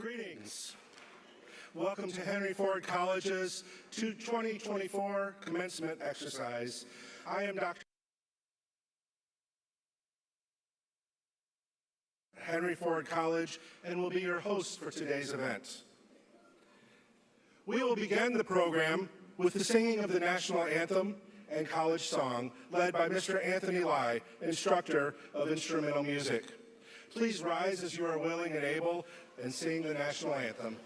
Greetings. Welcome to Henry Ford College's 2024 commencement exercise. I am Dr. Henry Ford College and will be your host for today's event. We will begin the program with the singing of the national anthem and college song led by Mr. Anthony Lai, instructor of instrumental music. Please rise as you are willing and able and sing the national anthem.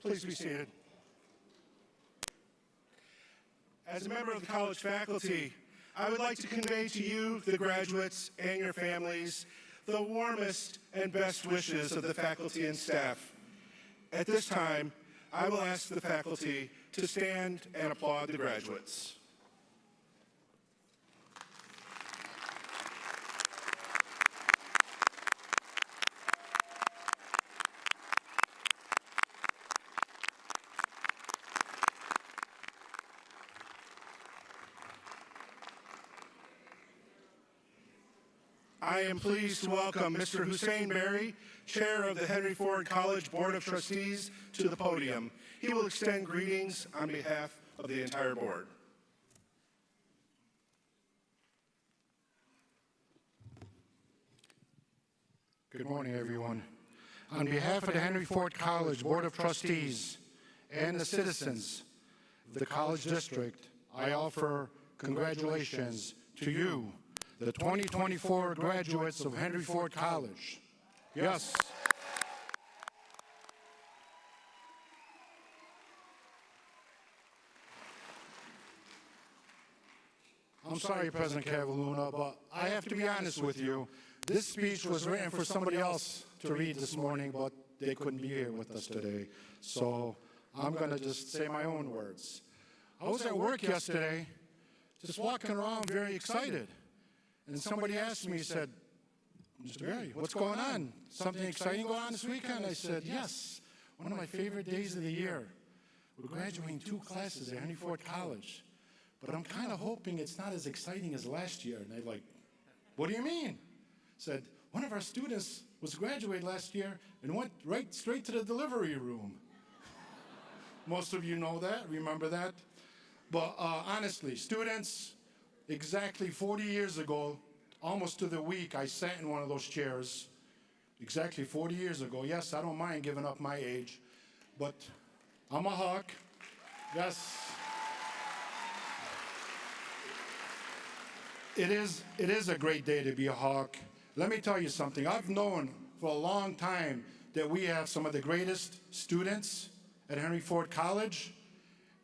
Please be seated. As a member of the college faculty, I would like to convey to you, the graduates and your families, the warmest and best wishes of the faculty and staff. At this time, I will ask the faculty to stand and applaud the graduates. I am pleased to welcome Mr. Hussein Berry, Chair of the Henry Ford College Board of Trustees, to the podium. He will extend greetings on behalf of the entire board. Good morning, everyone. On behalf of the Henry Ford College Board of Trustees and the citizens of the College District, I offer congratulations to you, the 2024 graduates of Henry Ford College. Yes. I'm sorry, President Cavalluna, but I have to be honest with you. This speech was written for somebody else to read this morning, but they couldn't be here with us today. So I'm going to just say my own words. I was at work yesterday, just walking around very excited. And somebody asked me, he said, "Mr. Barry, what's going on? Something exciting going on this weekend?" I said, "Yes, one of my favorite days of the year. We're graduating 2 classes at Henry Ford College. But I'm kind of hoping it's not as exciting as last year." And they're like, "What do you mean?" I said, "One of our students was graduated last year and went right straight to the delivery room." Most of you know that, remember that. But honestly, students, exactly 40 years ago, almost to the week, I sat in one of those chairs. Exactly 40 years ago. Yes, I don't mind giving up my age, but I'm a hawk. Yes. It is a great day to be a hawk. Let me tell you something. I've known for a long time that we have some of the greatest students at Henry Ford College,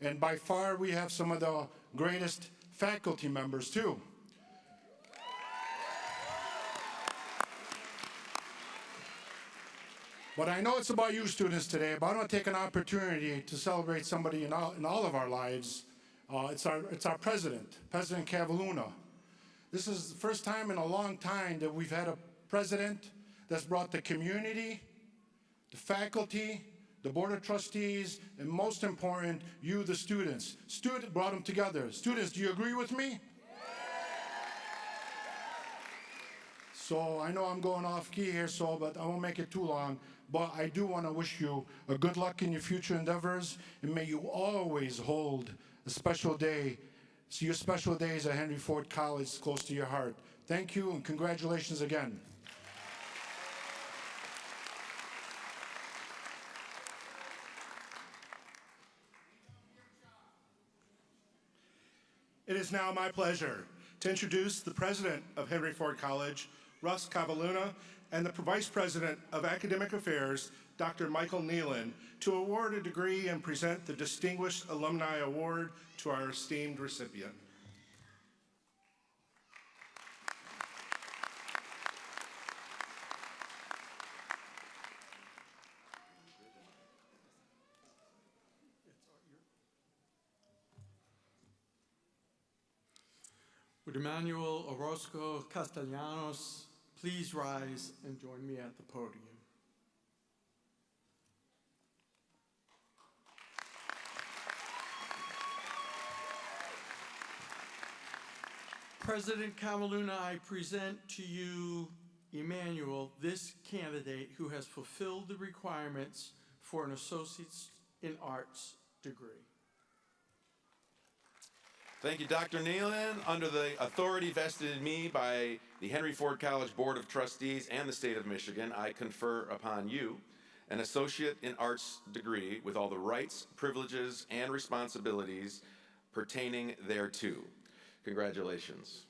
and by far we have some of the greatest faculty members too. But I know it's about you students today, but I want to take an opportunity to celebrate somebody in all of our lives. It's our president, President Cavalluna. This is the first time in a long time that we've had a president that's brought the community, the faculty, the Board of Trustees, and most important, you, the students. Brought them together. Students, do you agree with me? So I know I'm going off key here, but I won't make it too long. But I do want to wish you a good luck in your future endeavors, and may you always hold a special day. So your special days at Henry Ford College close to your heart. Thank you, and congratulations again. It is now my pleasure to introduce the president of Henry Ford College, Russ Cavalluna, and the vice president of academic affairs, Dr. Michael Nealon, to award a degree and present the Distinguished Alumni Award to our esteemed recipient. Would Emmanuel Orozco Castellanos please rise and join me at the podium? President Cavalluna, I present to you Emmanuel, this candidate who has fulfilled the requirements for an Associate's in Arts degree. Thank you, Dr. Nealon. Under the authority vested in me by the Henry Ford College Board of Trustees and the state of Michigan, I confer upon you an Associate in Arts degree with all the rights, privileges, and responsibilities pertaining thereto. Congratulations.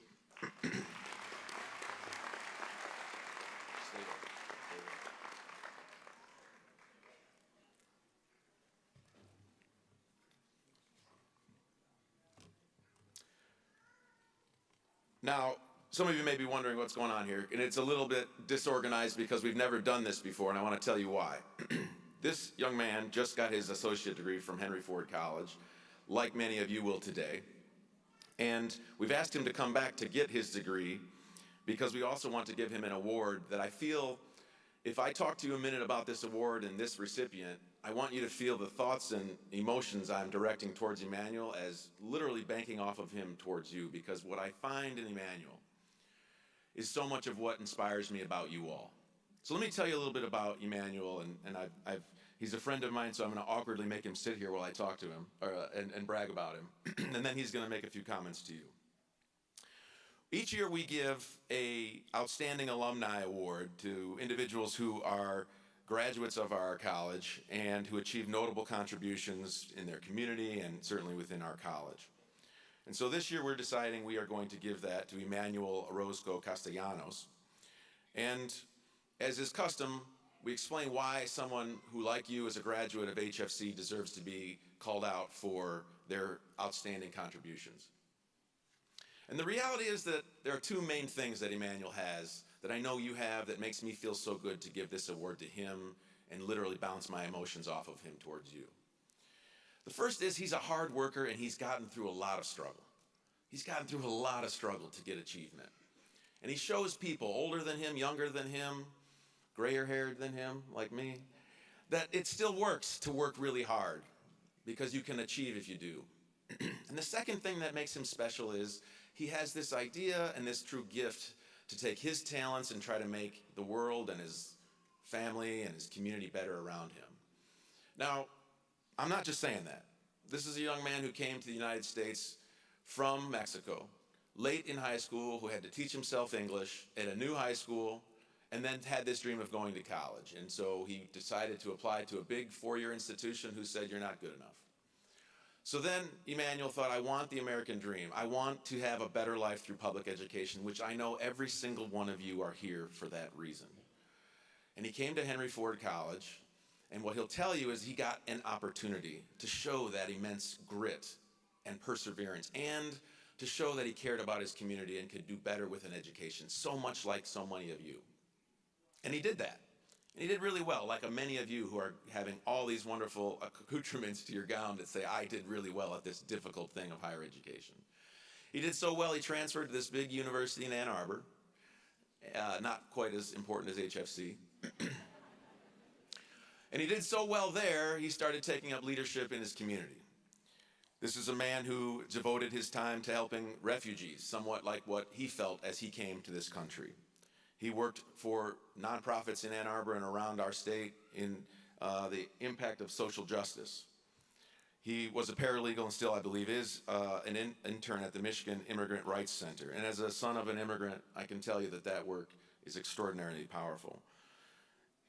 Now, some of you may be wondering what's going on here, and it's a little bit disorganized because we've never done this before, and I want to tell you why. This young man just got his associate degree from Henry Ford College, like many of you will today. And we've asked him to come back to get his degree because we also want to give him an award that I feel, if I talk to you a minute about this award and this recipient, I want you to feel the thoughts and emotions I'm directing towards Emmanuel as literally banking off of him towards you, because what I find in Emmanuel is so much of what inspires me about you all. So let me tell you a little bit about Emmanuel, and he's a friend of mine, so I'm going to awkwardly make him sit here while I talk to him and brag about him, and then he's going to make a few comments to you. Each year we give a Outstanding Alumni Award to individuals who are graduates of our college and who achieve notable contributions in their community and certainly within our college. And so this year we're deciding we are going to give that to Emmanuel Orozco Castellanos. And as is custom, we explain why someone who, like you, is a graduate of HFC deserves to be called out for their outstanding contributions. And the reality is that there are two main things that Emmanuel has that I know you have that makes me feel so good to give this award to him and literally bounce my emotions off of him towards you. The first is he's a hard worker and he's gotten through a lot of struggle. He's gotten through a lot of struggle to get achievement. And he shows people older than him, younger than him, grayer haired than him, like me, that it still works to work really hard because you can achieve if you do. And the second thing that makes him special is he has this idea and this true gift to take his talents and try to make the world and his family and his community better around him. Now, I'm not just saying that. This is a young man who came to the United States from Mexico, late in high school, who had to teach himself English at a new high school, and then had this dream of going to college. And so he decided to apply to a big four-year institution who said, you're not good enough. So then Emmanuel thought, I want the American dream. I want to have a better life through public education, which I know every single one of you are here for that reason. And he came to Henry Ford College, and what he'll tell you is he got an opportunity to show that immense grit and perseverance, and to show that he cared about his community and could do better with an education, so much like so many of you. And he did that. And he did really well, like many of you who are having all these wonderful accoutrements to your gown that say, I did really well at this difficult thing of higher education. He did so well, he transferred to this big university in Ann Arbor, not quite as important as HFC. And he did so well there, he started taking up leadership in his community. This is a man who devoted his time to helping refugees, somewhat like what he felt as he came to this country. He worked for nonprofits in Ann Arbor and around our state in the impact of social justice. He was a paralegal and still, I believe, is an intern at the Michigan Immigrant Rights Center. And as a son of an immigrant, I can tell you that that work is extraordinarily powerful.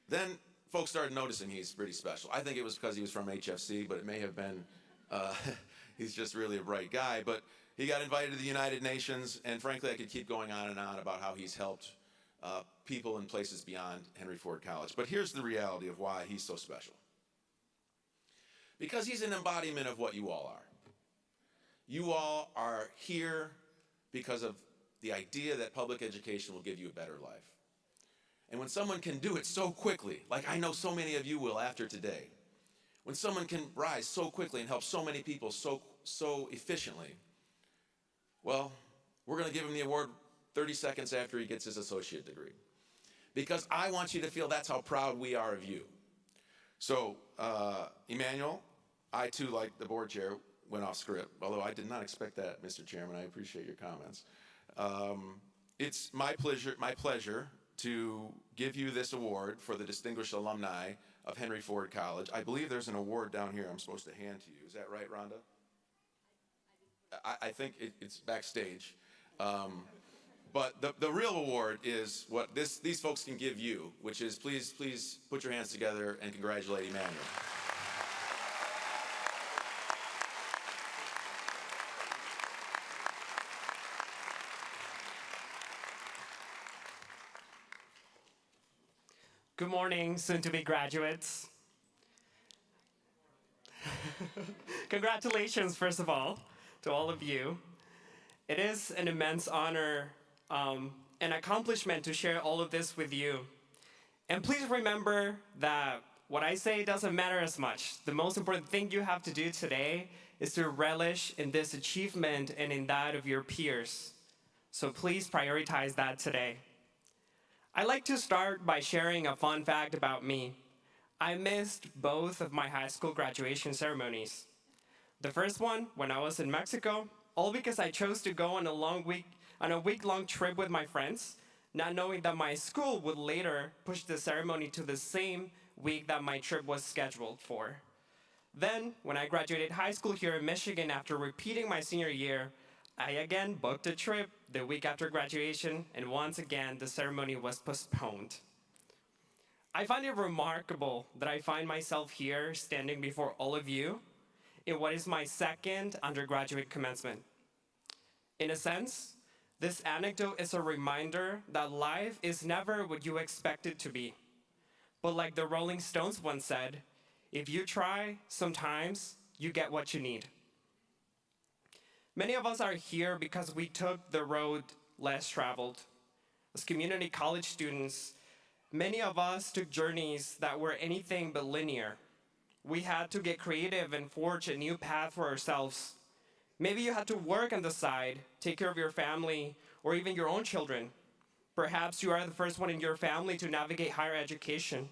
Then folks started noticing he's pretty special. I think it was because he was from HFC, but it may have been he's just really a bright guy. But he got invited to the United Nations, and frankly, I could keep going on and on about how he's helped people in places beyond Henry Ford College. But here's the reality of why he's so special. Because he's an embodiment of what you all are. You all are here because of the idea that public education will give you a better life. And when someone can do it so quickly, like I know so many of you will after today, when someone can rise so quickly and help so many people so efficiently, well, we're going to give him the award 30 seconds after he gets his associate degree. Because I want you to feel that's how proud we are of you. So, Emmanuel, I too, like the board chair, went off script, although I did not expect that, Mr. Chairman. I appreciate your comments. It's my pleasure to give you this award for the distinguished alumni of Henry Ford College. I believe there's an award down here I'm supposed to hand to you. Is that right, Rhonda? I think it's backstage. But the real award is what these folks can give you, which is please put your hands together and congratulate Emmanuel. Good morning, soon-to-be graduates. Congratulations, first of all, to all of you. It is an immense honor and accomplishment to share all of this with you. And please remember that what I say doesn't matter as much. The most important thing you have to do today is to relish in this achievement and in that of your peers. So please prioritize that today. I'd like to start by sharing a fun fact about me. I missed both of my high school graduation ceremonies. The first one, when I was in Mexico, all because I chose to go on a week-long trip with my friends, not knowing that my school would later push the ceremony to the same week that my trip was scheduled for. Then, when I graduated high school here in Michigan after repeating my senior year, I again booked a trip the week after graduation, and once again, the ceremony was postponed. I find it remarkable that I find myself here standing before all of you in what is my second undergraduate commencement. In a sense, this anecdote is a reminder that life is never what you expect it to be. But like the Rolling Stones once said, if you try, sometimes you get what you need. Many of us are here because we took the road less traveled. As community college students, many of us took journeys that were anything but linear. We had to get creative and forge a new path for ourselves. Maybe you had to work on the side, take care of your family, or even your own children. Perhaps you are the first one in your family to navigate higher education.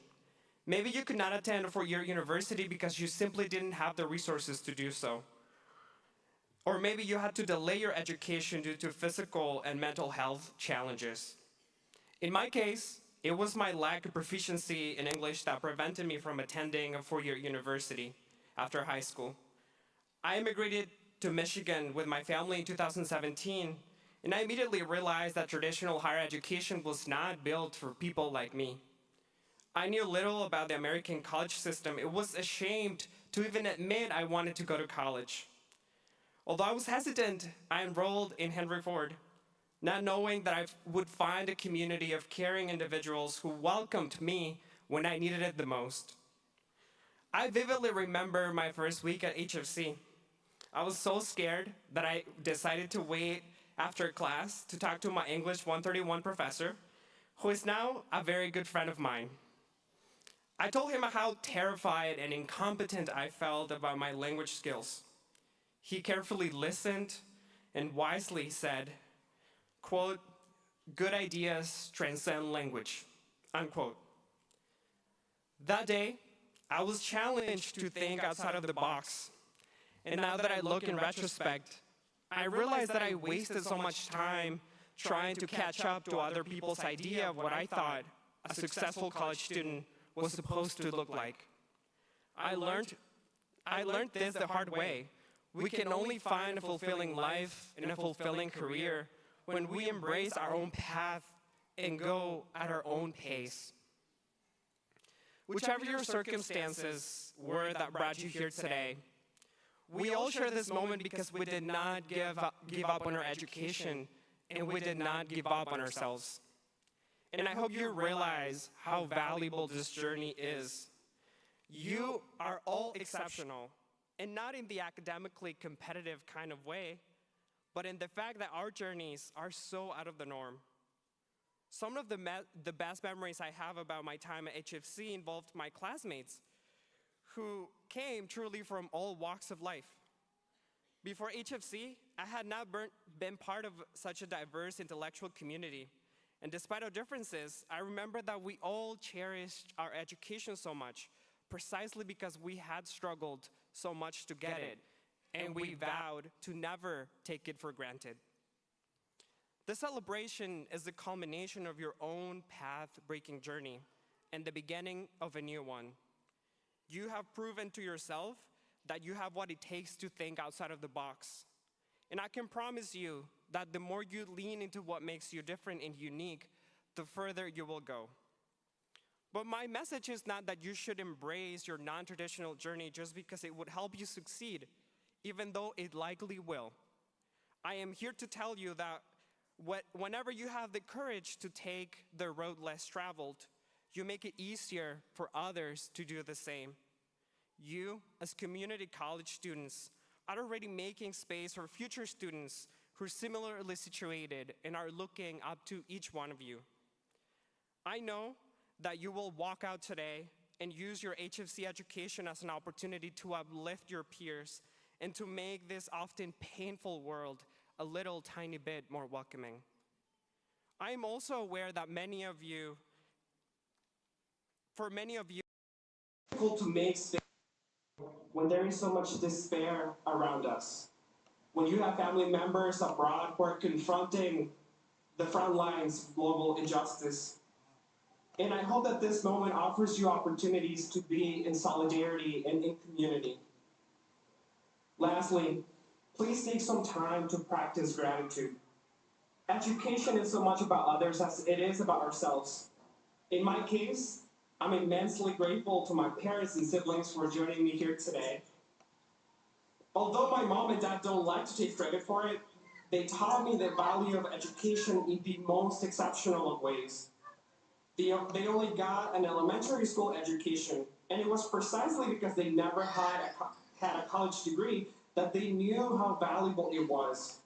Maybe you could not attend a four-year university because you simply didn't have the resources to do so. Or maybe you had to delay your education due to physical and mental health challenges. In my case, it was my lack of proficiency in English that prevented me from attending a four-year university after high school. I immigrated to Michigan with my family in 2017, and I immediately realized that traditional higher education was not built for people like me. I knew little about the American college system. It was ashamed to even admit I wanted to go to college. Although I was hesitant, I enrolled in Henry Ford, not knowing that I would find a community of caring individuals who welcomed me when I needed it the most. I vividly remember my first week at HFC. I was so scared that I decided to wait after class to talk to my English 131 professor, who is now a very good friend of mine. I told him how terrified and incompetent I felt about my language skills. He carefully listened and wisely said, quote, "Good ideas transcend language," unquote. That day, I was challenged to think outside of the box. And now that I look in retrospect, I realize that I wasted so much time trying to catch up to other people's idea of what I thought a successful college student was supposed to look like. I learned this the hard way. We can only find a fulfilling life and a fulfilling career when we embrace our own path and go at our own pace. Whichever your circumstances were that brought you here today, we all share this moment because we did not give up on our education, and we did not give up on ourselves. And I hope you realize how valuable this journey is. You are all exceptional, and not in the academically competitive kind of way, but in the fact that our journeys are so out of the norm. Some of the best memories I have about my time at HFC involved my classmates, who came truly from all walks of life. Before HFC, I had not been part of such a diverse intellectual community. And despite our differences, I remember that we all cherished our education so much, precisely because we had struggled so much to get it, and we vowed to never take it for granted. This celebration is the culmination of your own path-breaking journey and the beginning of a new one. You have proven to yourself that you have what it takes to think outside of the box. And I can promise you that the more you lean into what makes you different and unique, the further you will go. But my message is not that you should embrace your non-traditional journey just because it would help you succeed, even though it likely will. I am here to tell you that whenever you have the courage to take the road less traveled, you make it easier for others to do the same. You, as community college students, are already making space for future students who are similarly situated and are looking up to each one of you. I know that you will walk out today and use your HFC education as an opportunity to uplift your peers and to make this often painful world a little tiny bit more welcoming. I am also aware that for many of you, it's difficult to make space when there is so much despair around us. When you have family members abroad who are confronting the front lines of global injustice. And I hope that this moment offers you opportunities to be in solidarity and in community. Lastly, please take some time to practice gratitude. Education is so much about others as it is about ourselves. In my case, I'm immensely grateful to my parents and siblings for joining me here today. Although my mom and dad don't like to take credit for it, they taught me the value of education in the most exceptional of ways. They only got an elementary school education, and it was precisely because they never had a college degree that they knew how valuable it was.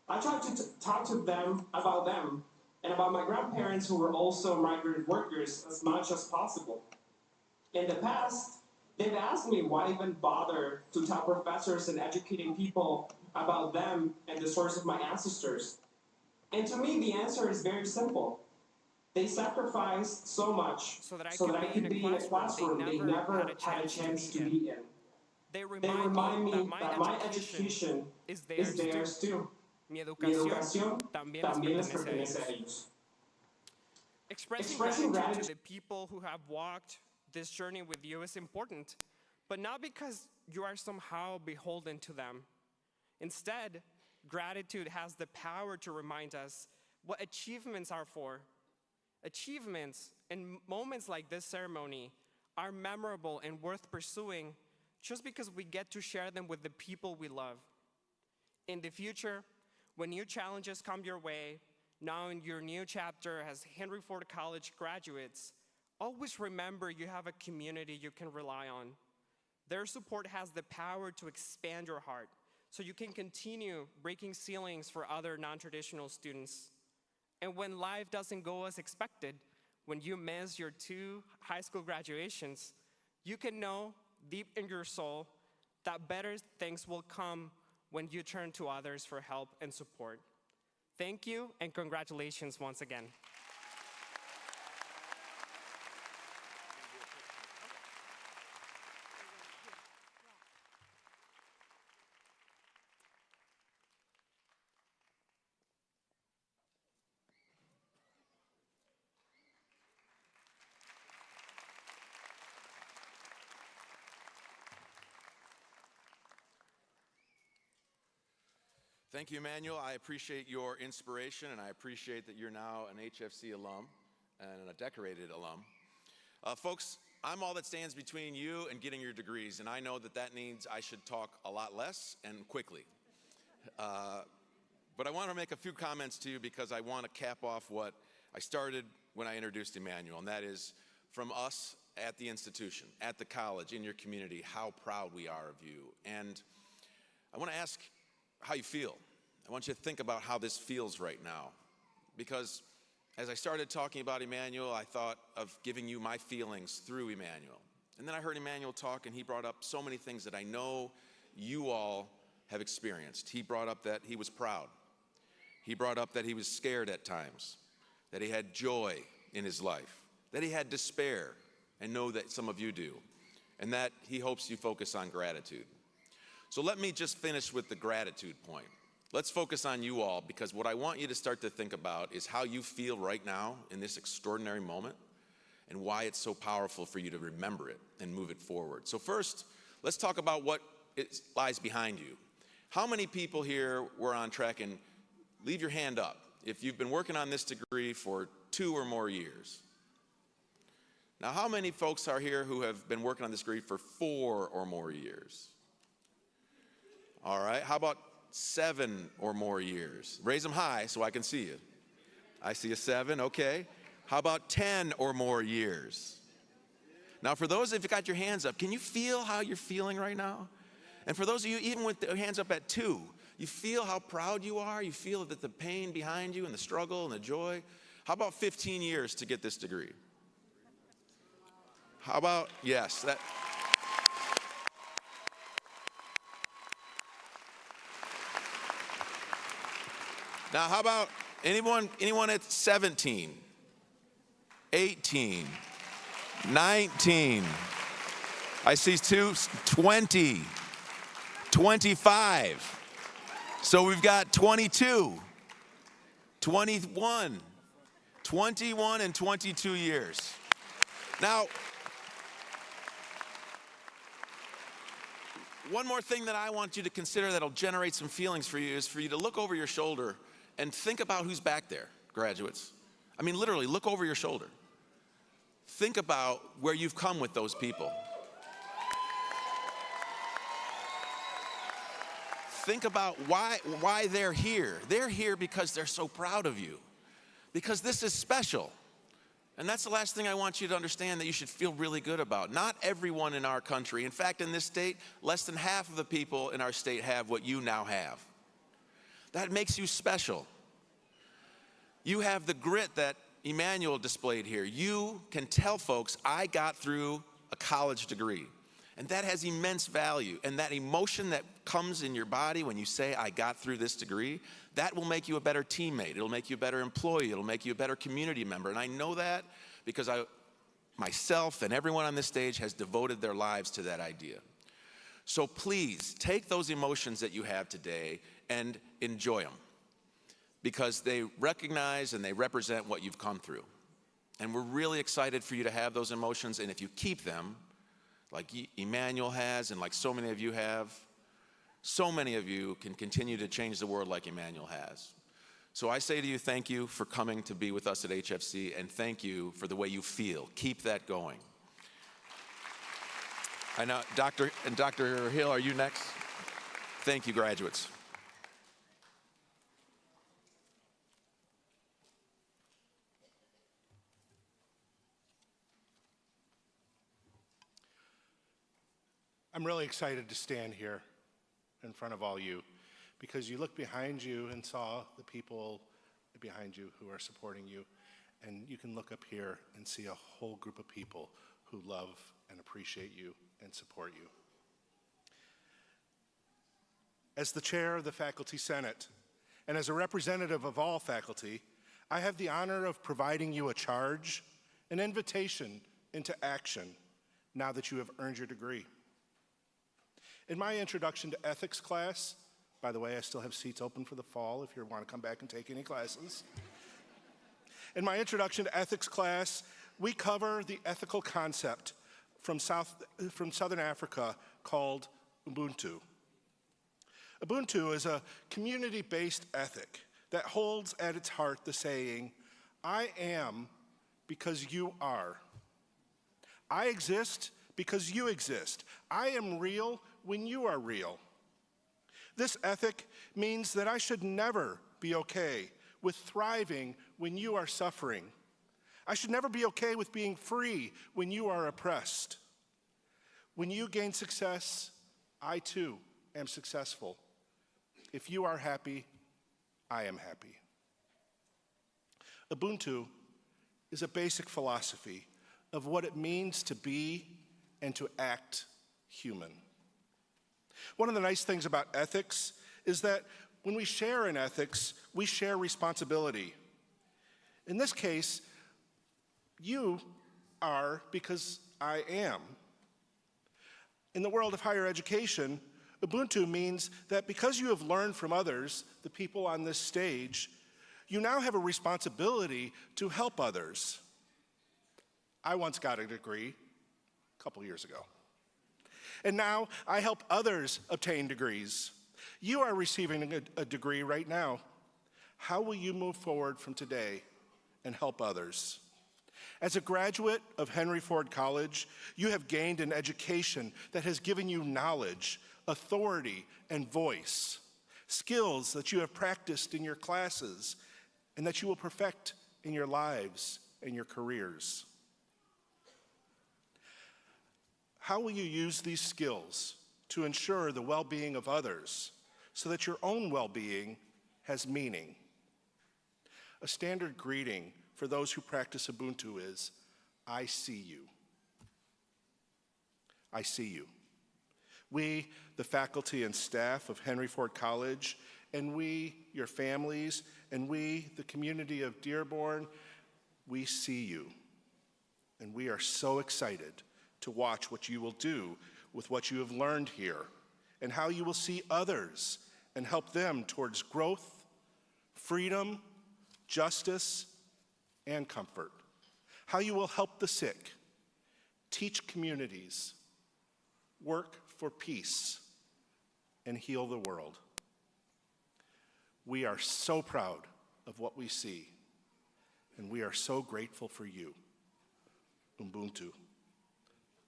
I tried to talk to them about them and about my grandparents who were also migrant workers as much as possible. In the past, they've asked me why even bother to tell professors and educating people about them and the source of my ancestors. And to me, the answer is very simple. They sacrificed so much so that I so could that I be in could a be in a classroom classroom they never had a to chance to be in. be in. They They remind me that my education education is is theirs theirs too. too. Mi Mi educación educación también les pertenece a ellos. ellos. Expressing Expressing gratitude to gratitude- the people who have walked this journey with you is important, but not because you are somehow beholden to them. Instead, gratitude has the power to remind us what achievements are for. Achievements and moments like this ceremony are memorable and worth pursuing just because we get to share them with the people we love. In the future, when new challenges come your way, now in your new chapter as Henry Ford College graduates, always remember you have a community you can rely on. Their support has the power to expand your heart, so you can continue breaking ceilings for other non-traditional students. And when life doesn't go as expected, when you miss your 2 high school graduations, you can know deep in your soul that better things will come when you turn to others for help and support. Thank you and congratulations once again. Thank you, Emmanuel. I appreciate your inspiration, and I appreciate that you're now an HFC alum and a decorated alum. Folks, I'm all that stands between you and getting your degrees, and I know that that means I should talk a lot less and quickly. But I want to make a few comments to you because I want to cap off what I started when I introduced Emmanuel, and that is from us at the institution, at the college, in your community, how proud we are of you. And I want to ask how you feel. I want you to think about how this feels right now, because as I started talking about Emmanuel, I thought of giving you my feelings through Emmanuel. And then I heard Emmanuel talk, and he brought up so many things that I know you all have experienced. He brought up that he was proud. He brought up that he was scared at times, that he had joy in his life, that he had despair, and know that some of you do, and that he hopes you focus on gratitude. So let me just finish with the gratitude point. Let's focus on you all, because what I want you to start to think about is how you feel right now in this extraordinary moment and why it's so powerful for you to remember it and move it forward. So first, let's talk about what lies behind you. How many people here were on track? And leave your hand up if you've been working on this degree for 2 or more years. Now, how many folks are here who have been working on this degree for 4 or more years? All right, how about 7 or more years? Raise them high so I can see you. I see a 7, okay. How about 10 or more years? Now, for those of you who got your hands up, can you feel how you're feeling right now? And for those of you, even with the hands up at 2, you feel how proud you are? You feel that the pain behind you and the struggle and the joy? How about 15 years to get this degree? How about, yes, that. Now, how about anyone at 17, 18, 19, I see 2, 20, 25. So we've got 22, 21, 21 and 22 years. Now, one more thing that I want you to consider that'll generate some feelings for you is for you to look over your shoulder and think about who's back there, graduates. I mean, literally, look over your shoulder. Think about where you've come with those people. Think about why they're here. They're here because they're so proud of you, because this is special. And that's the last thing I want you to understand that you should feel really good about. Not everyone in our country, in fact, in this state, less than half of the people in our state have what you now have. That makes you special. You have the grit that Emmanuel displayed here. You can tell folks, I got through a college degree. And that has immense value. And that emotion that comes in your body when you say, I got through this degree, that will make you a better teammate. It'll make you a better employee. It'll make you a better community member. And I know that because myself and everyone on this stage has devoted their lives to that idea. So please take those emotions that you have today and enjoy them, because they recognize and they represent what you've come through. And we're really excited for you to have those emotions, and if you keep them, like Emmanuel has and like so many of you have, so many of you can continue to change the world like Emmanuel has. So I say to you, thank you for coming to be with us at HFC, and thank you for the way you feel. Keep that going. I know, Dr. Hill, are you next? Thank you, graduates. I'm really excited to stand here in front of all you, because you look behind you and saw the people behind you who are supporting you, and you can look up here and see a whole group of people who love and appreciate you and support you. As the chair of the Faculty Senate and as a representative of all faculty, I have the honor of providing you a charge, an invitation into action now that you have earned your degree. In my introduction to ethics class, by the way, I still have seats open for the fall if you want to come back and take any classes. In my introduction to ethics class, we cover the ethical concept from Southern Africa called Ubuntu. Ubuntu is a community-based ethic that holds at its heart the saying, I am because you are. I exist because you exist. I am real when you are real. This ethic means that I should never be okay with thriving when you are suffering. I should never be okay with being free when you are oppressed. When you gain success, I too am successful. If you are happy, I am happy. Ubuntu is a basic philosophy of what it means to be and to act human. One of the nice things about ethics is that when we share in ethics, we share responsibility. In this case, you are because I am. In the world of higher education, Ubuntu means that because you have learned from others, the people on this stage, you now have a responsibility to help others. I once got a degree a couple years ago. And now I help others obtain degrees. You are receiving a degree right now. How will you move forward from today and help others? As a graduate of Henry Ford College, you have gained an education that has given you knowledge, authority, and voice, skills that you have practiced in your classes and that you will perfect in your lives and your careers. How will you use these skills to ensure the well-being of others so that your own well-being has meaning? A standard greeting for those who practice Ubuntu is, I see you. I see you. We, the faculty and staff of Henry Ford College, and we, your families, and we, the community of Dearborn, we see you. And we are so excited to watch what you will do with what you have learned here and how you will see others and help them towards growth, freedom, justice, and comfort. How you will help the sick, teach communities, work for peace, and heal the world. We are so proud of what we see, and we are so grateful for you. Ubuntu.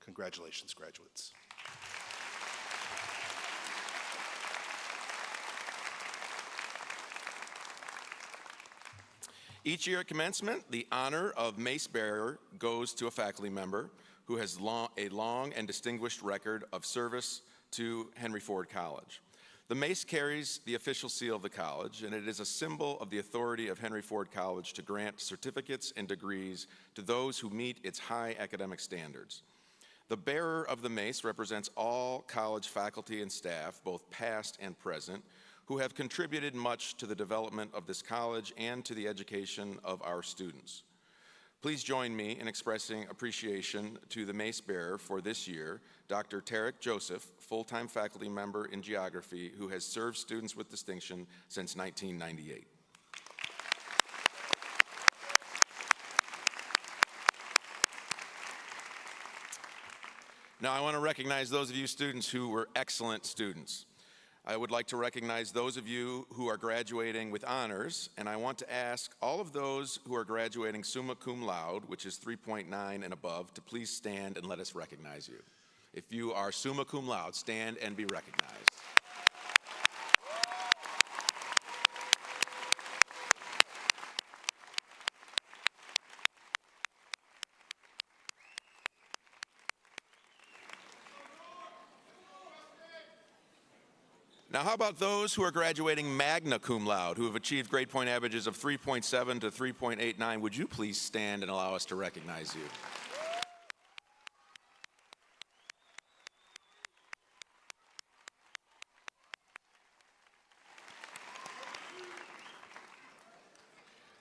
Congratulations, graduates. Each year at commencement, the honor of mace bearer goes to a faculty member who has a long and distinguished record of service to Henry Ford College. The mace carries the official seal of the college, and it is a symbol of the authority of Henry Ford College to grant certificates and degrees to those who meet its high academic standards. The bearer of the mace represents all college faculty and staff, both past and present, who have contributed much to the development of this college and to the education of our students. Please join me in expressing appreciation to the mace bearer for this year, Dr. Tarek Joseph, full-time faculty member in geography who has served students with distinction since 1998. Now I want to recognize those of you students who were excellent students. I would like to recognize those of you who are graduating with honors, and I want to ask all of those who are graduating summa cum laude, which is 3.9 and above, to please stand and let us recognize you. If you are summa cum laude, stand and be recognized. Now, how about those who are graduating magna cum laude, who have achieved grade point averages of 3.7 to 3.89? Would you please stand and allow us to recognize you?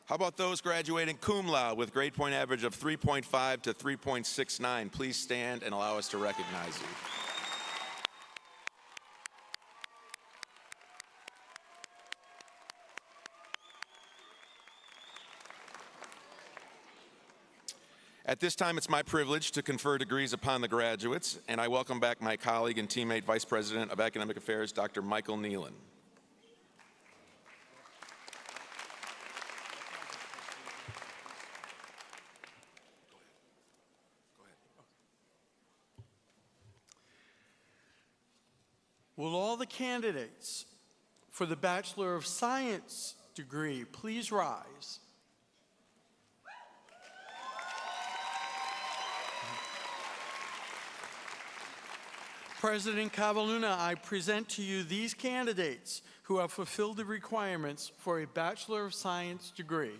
How about those graduating cum laude with grade point average of 3.5 to 3.69? Please stand and allow us to recognize you. At this time, it's my privilege to confer degrees upon the graduates, and I welcome back my colleague and teammate, Vice President of Academic Affairs, Dr. Michael Nealon. Will all the candidates for the Bachelor of Science degree please rise? President Cavalluna, I present to you these candidates who have fulfilled the requirements for a Bachelor of Science degree.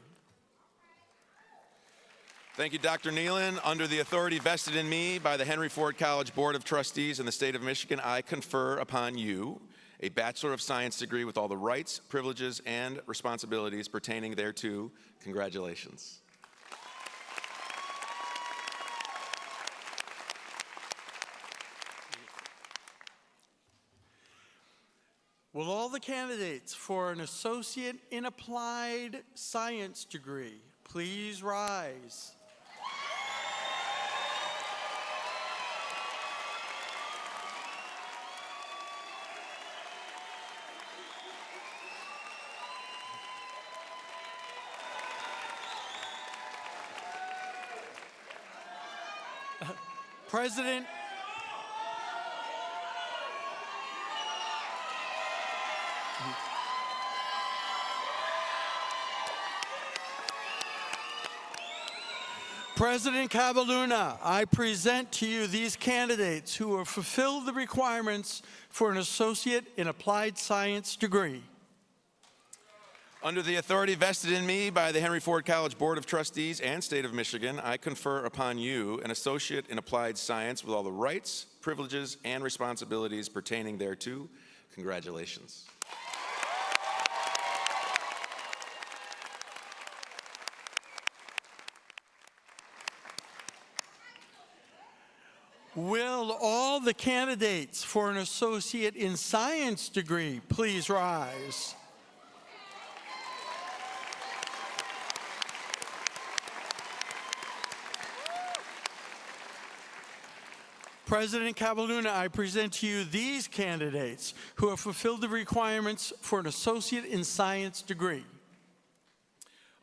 Thank you, Dr. Nealon. Under the authority vested in me by the Henry Ford College Board of Trustees in the state of Michigan, I confer upon you a Bachelor of Science degree with all the rights, privileges, and responsibilities pertaining thereto. Congratulations. Will all the candidates for an Associate in Applied Science degree please rise? President Cavalluna, I present to you these candidates who have fulfilled the requirements for an Associate in Applied Science degree. Under the authority vested in me by the Henry Ford College Board of Trustees and State of Michigan, I confer upon you an Associate in Applied Science with all the rights, privileges, and responsibilities pertaining thereto. Congratulations. Will all the candidates for an Associate in Science degree please rise? President Cavalluna, I present to you these candidates who have fulfilled the requirements for an Associate in Science degree.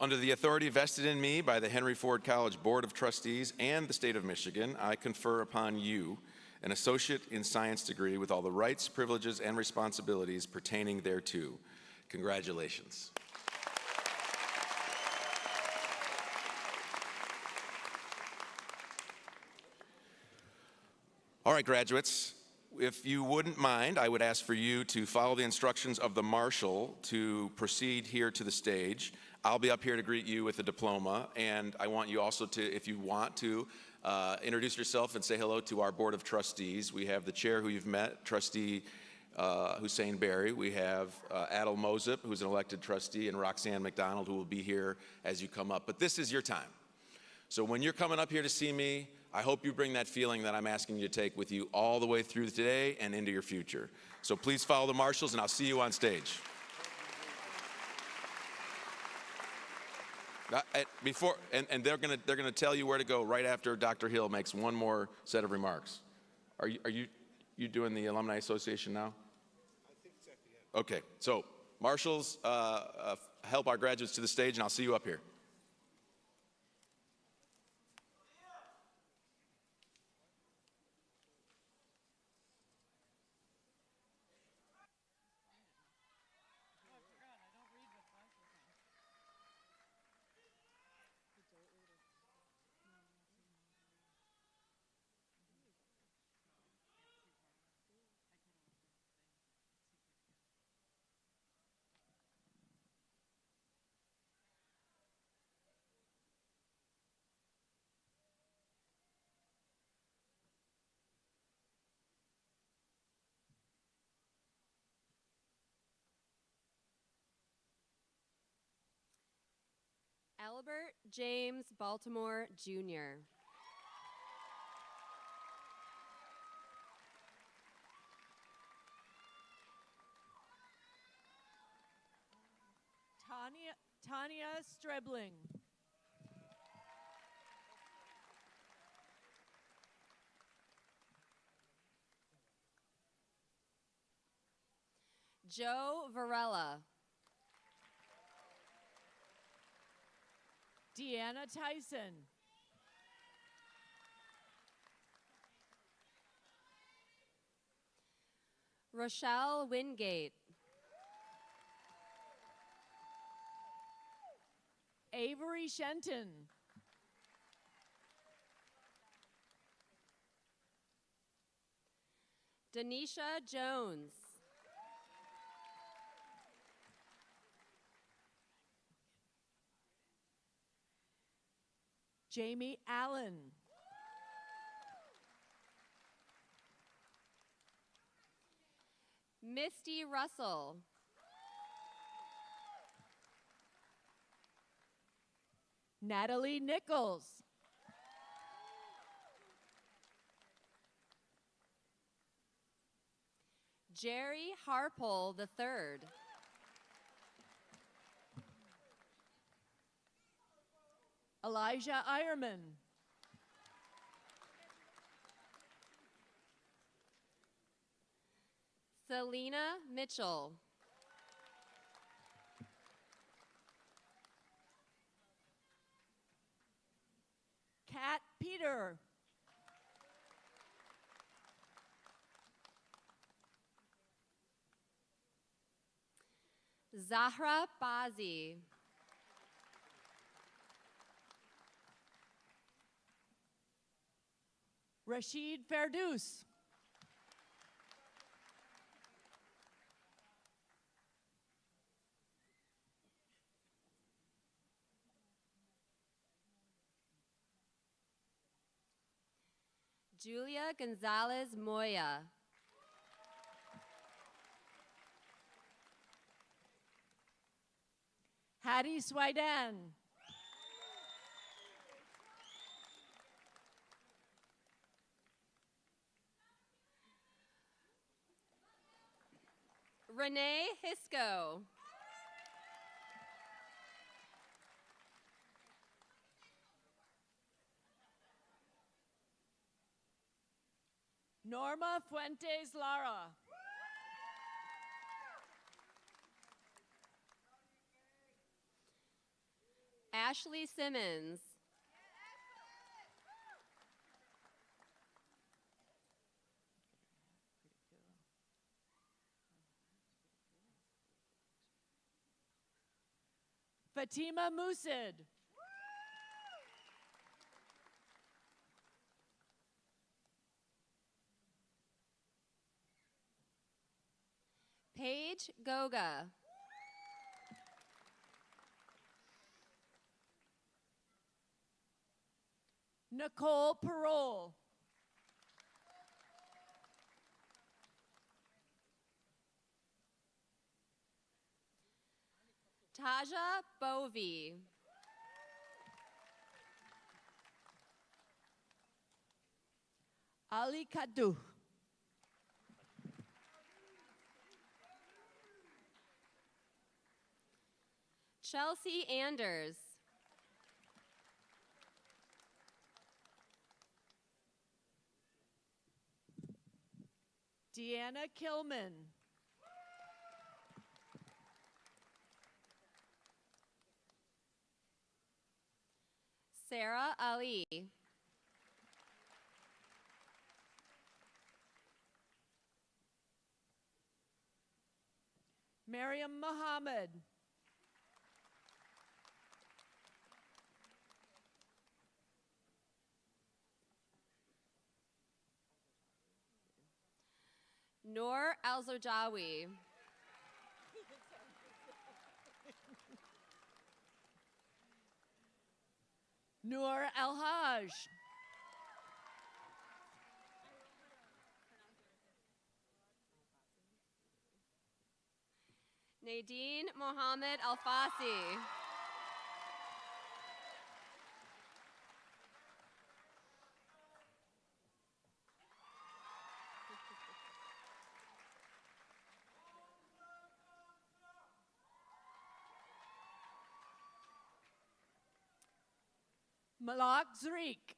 Under the authority vested in me by the Henry Ford College Board of Trustees and the State of Michigan, I confer upon you an Associate in Science degree with all the rights, privileges, and responsibilities pertaining thereto. Congratulations. All right, graduates, if you wouldn't mind, I would ask for you to follow the instructions of the marshal to proceed here to the stage. I'll be up here to greet you with a diploma, and I want you also to, if you want to, introduce yourself and say hello to our Board of Trustees. We have the chair who you've met, Trustee Hussein Berry. We have Adel Mozip, who's an elected trustee, and Roxanne McDonald, who will be here as you come up. But this is your time. So when you're coming up here to see me, I hope you bring that feeling that I'm asking you to take with you all the way through today and into your future. So please follow the marshals, and I'll see you on stage. And they're gonna tell you where to go right after Dr. Hill makes one more set of remarks. Are you doing the Alumni Association now? I think it's at the end. Okay, so marshals, help our graduates to the stage, and I'll see you up here. Albert James Baltimore, Jr. Tanya Strebling. Joe Varela. Deanna Tyson. Rochelle Wingate. Avery Shenton. Denisha Jones. Jamie Allen. Misty Russell. Natalie Nichols. Jerry Harpole III. Elijah Ironman. Selena Mitchell. Kat Peter. Zahra Bazi. Rashid Ferdous. Julia Gonzalez Moya. Hattie Swidan. Renee Hisco. Norma Fuentes Lara. Ashley Simmons. Fatima Musid. Paige Goga. Nicole Parole. Taja Bovey. Ali Kadu. Chelsea Anders. Deanna Kilman. Sarah Ali. Miriam Muhammad. Noor Al-Zarjawi. Noor El-Haj. Nadine Mohammed Al-Fassi. Malak Zreek.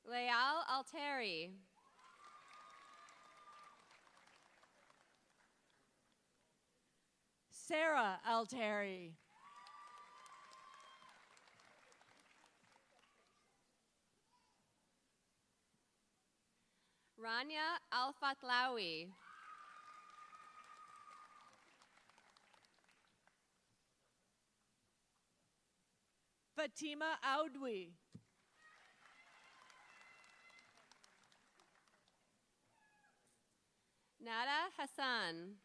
Leal Alteri. Sarah Alteri. Rania Al-Fatlawi. Fatima Audwi. Nada Hassan.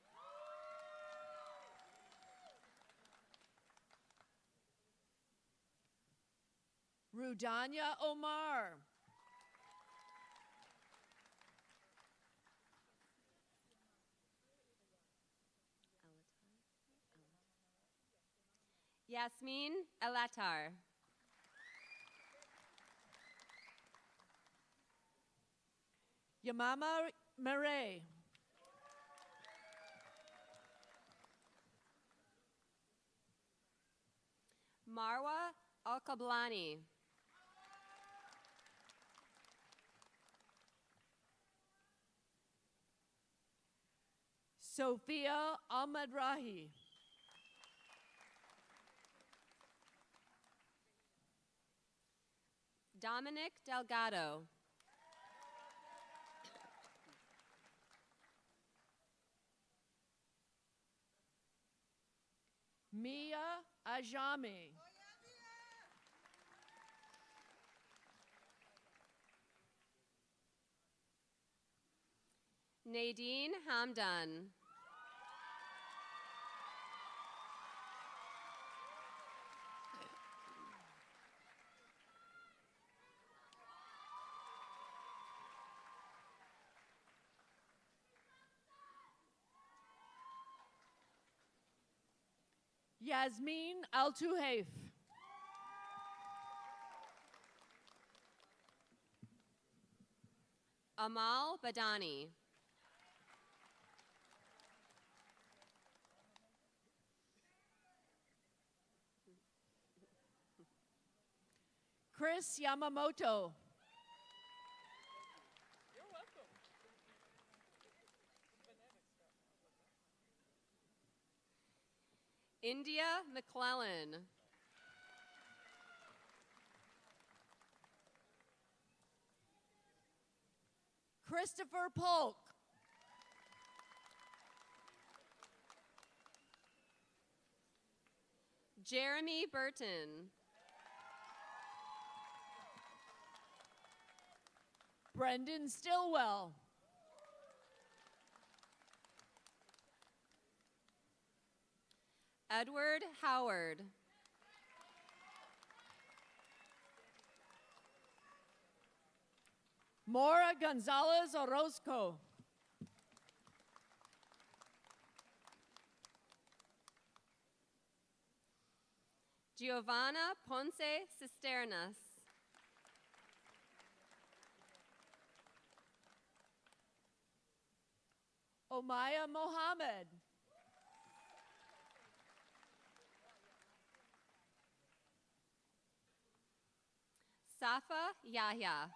Rudanya Omar. Yasmin Elatar. Yamama Mare. Marwa Al-Kablani. Sophia Ahmadrahi. Dominic Delgado. Mia Ajami. Nadine Hamdan. Yasmin Al-Tuhayf. Amal Badani. Chris Yamamoto. India McClellan. Christopher Polk. Jeremy Burton. Brendan Stillwell. Edward Howard. Mora Gonzalez Orozco. Giovanna Ponce Cisternas. Omaya Mohammed. Safa Yahya.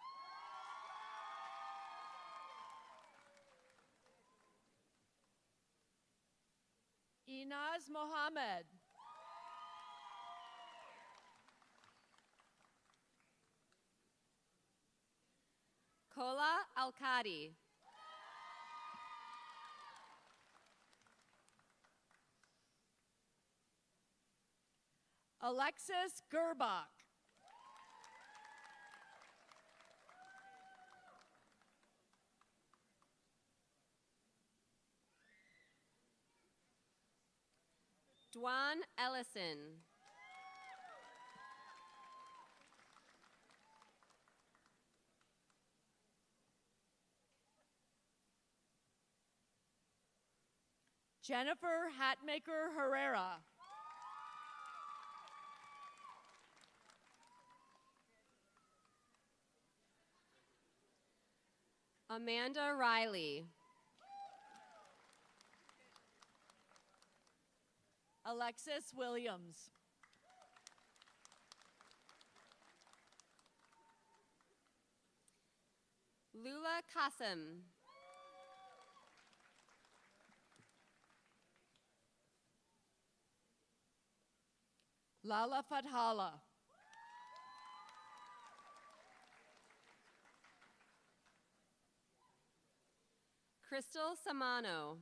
Inaz Mohammed. Kola Alkadi. Alexis Gerbach. Dwan Ellison. Jennifer Hatmaker Herrera. Amanda Riley. Alexis Williams. Lula Qasim. Lala Fathala. Crystal Samano.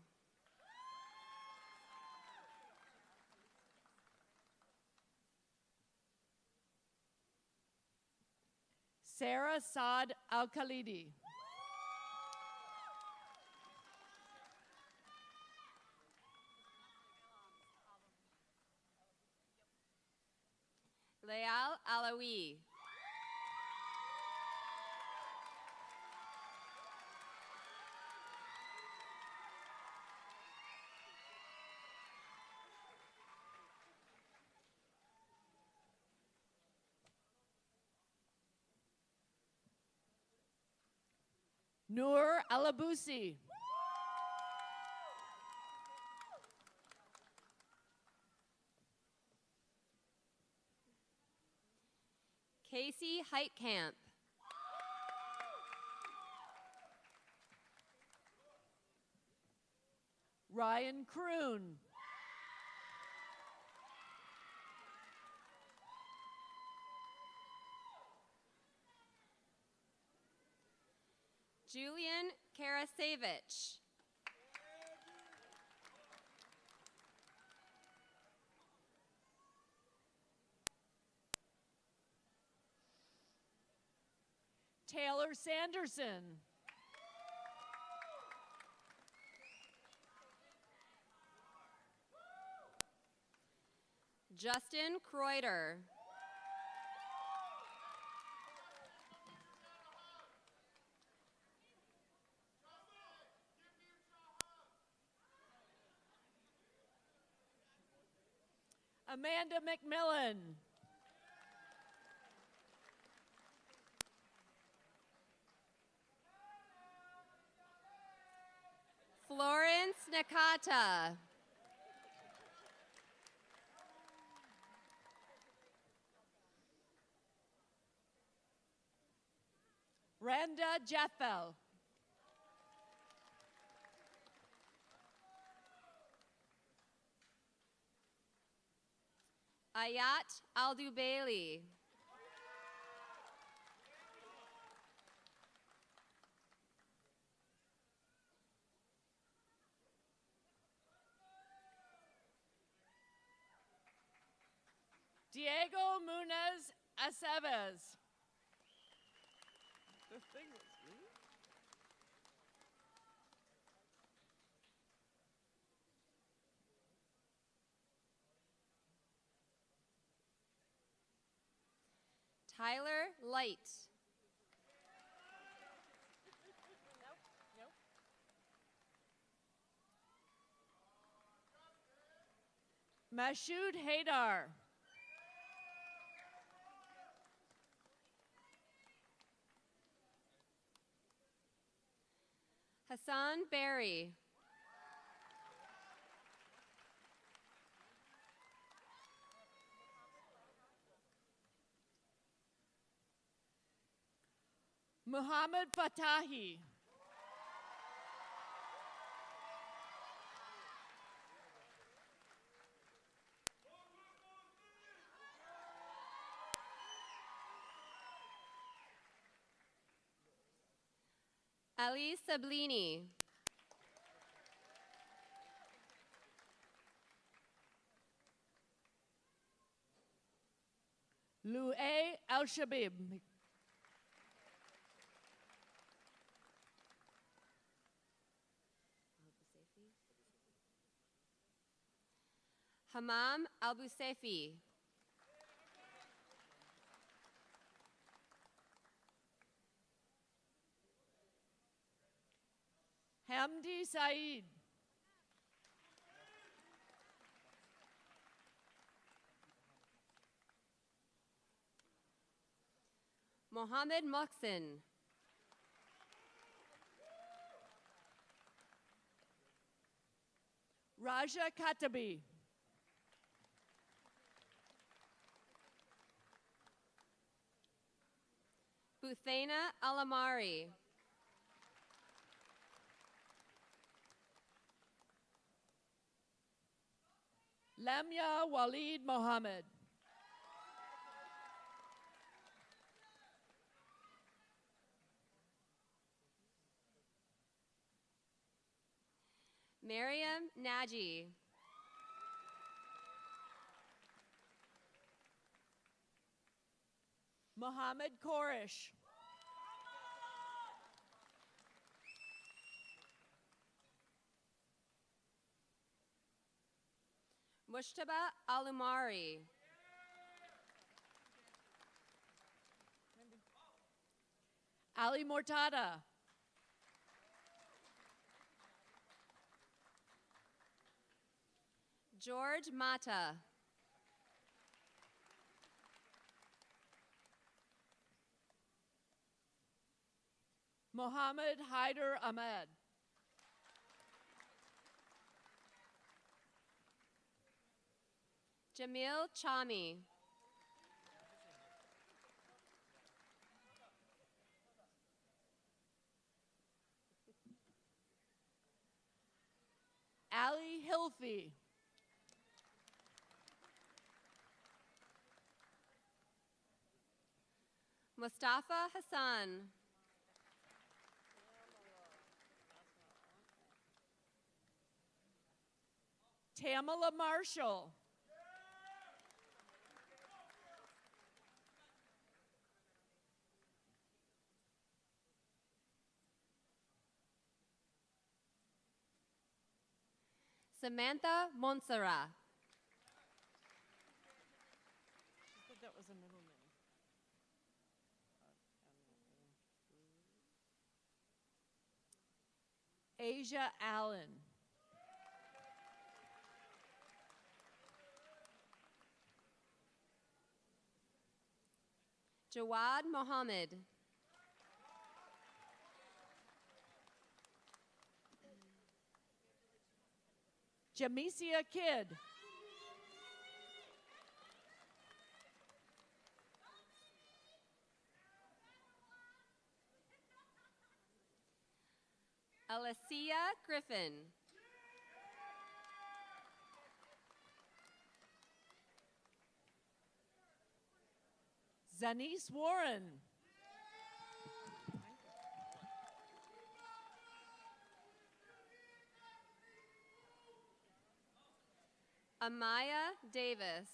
Sarah Saad Al-Khalidi. Leal Alawi. Noor Alabusi. Casey Heitkamp. Ryan Kroon. Julian Karasevich. Taylor Sanderson. Justin Kreuter. Amanda McMillan. Florence Nakata. Randa Jeffel. Ayat Aldubaili. Diego Munez Aceves. The thing was Tyler Light. Mashoud Haydar. Hassan Berry. Muhammad Fatahi. Ali Sablini. Lu'ay Al-Shabib. Hamam Al-Busaifi. Hamdi Saeed. Mohammed Mohsin. Raja Katabi. Buthaina Alamari. Lamia Walid Mohammed. Mariam Naji. Mohammed Korish. Mushtaba Alumari. Ali Mortada. George Mata. Mohammed Haider Ahmed. Jamil Chami. Ali Hilfi. Mustafa Hassan. Tamala Marshall. Samantha Monsara. That was a middle name. Asia Allen. Jawad Mohammed. Jamesia Kidd. Alicia Griffin. Zanice Warren. Amaya Davis.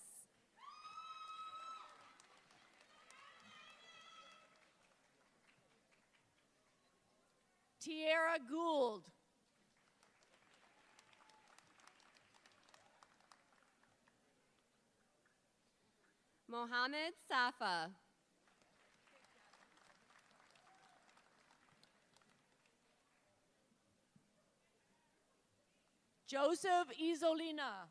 Tierra Gould. Mohammed Safa. Joseph Isolina.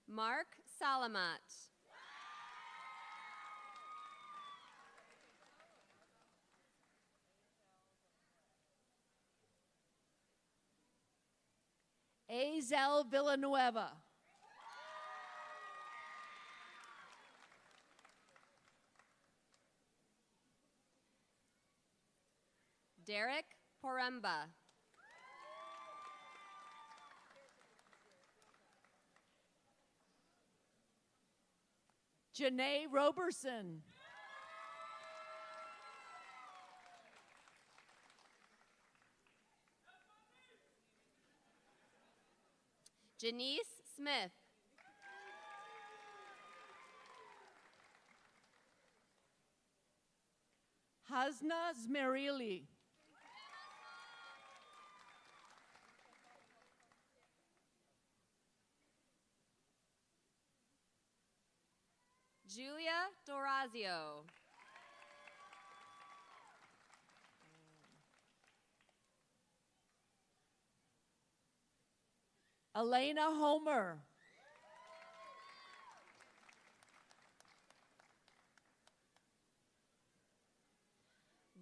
Mark Salamat. Azel Villanueva. Derek Poremba. Janae Roberson. Janice Smith. Hasna Zmerili. Julia Dorazio. Elena Homer.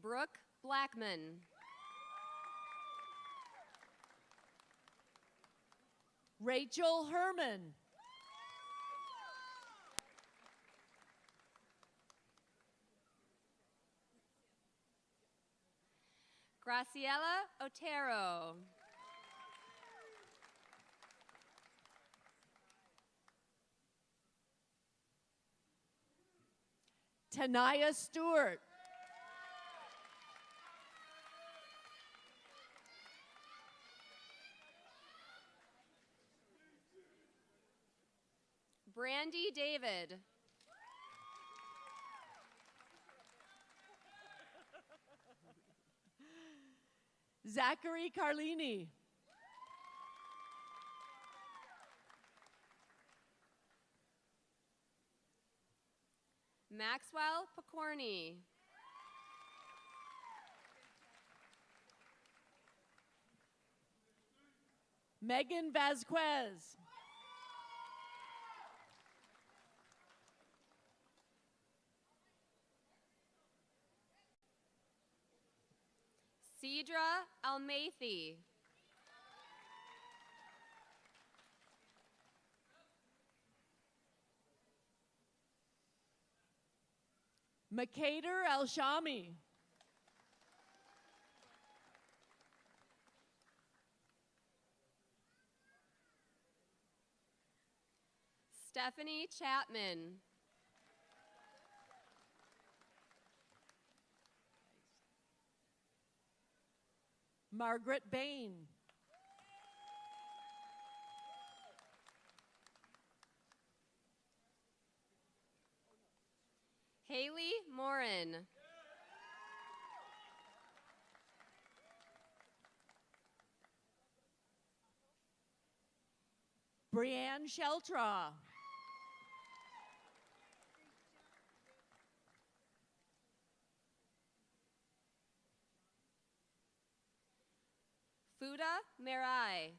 Brooke Blackman. Rachel Herman. Graciela Otero. Tanaya Stewart. Brandy David. Zachary Carlini. Maxwell Picorni. Megan Vasquez. Cedra Almathi. Makader Al-Shami. Stephanie Chapman. Margaret Bain. Haley Morin. Brianne Sheltraw. Fuda Merai.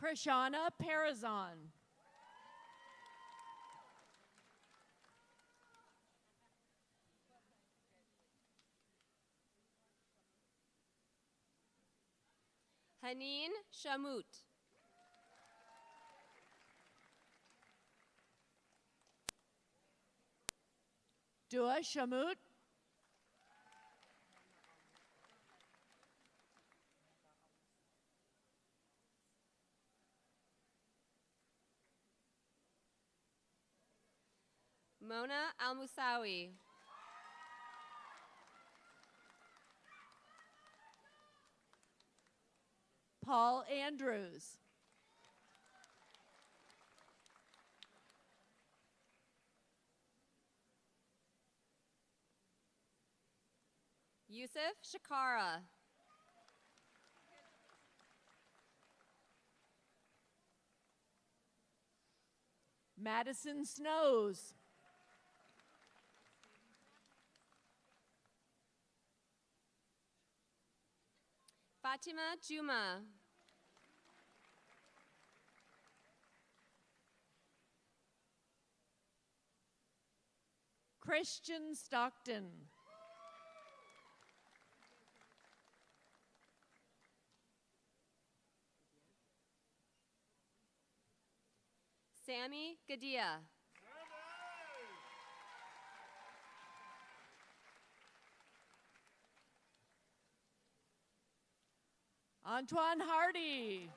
Krishana Parazon. Haneen Shamut. Dua Shamut. Mona Al-Musawi. Paul Andrews. Yusuf Shakara. Madison Snows. Fatima Juma. Christian Stockton. Sammy Gadia. Antoine Hardy.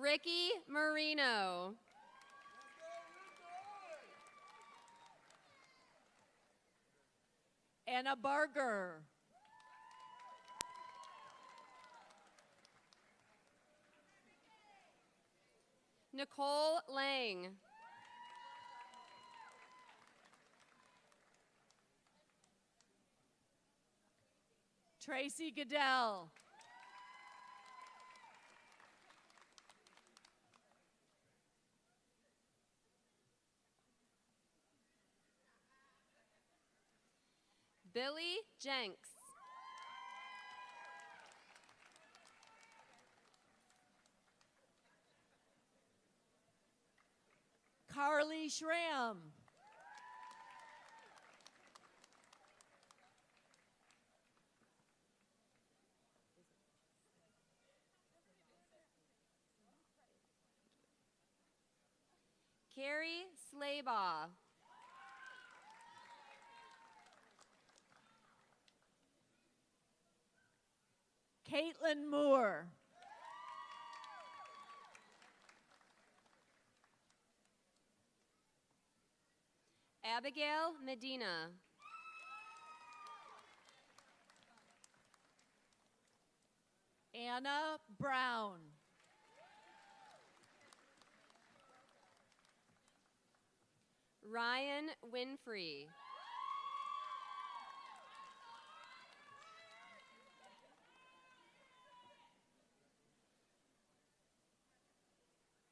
Ricky Marino. Anna Barger. Nicole Lang. Tracy Goodell. Billy Jenks. Carly Schramm. Carrie Slaybaugh. Caitlin Moore. Abigail Medina. Anna Brown. Ryan Winfrey.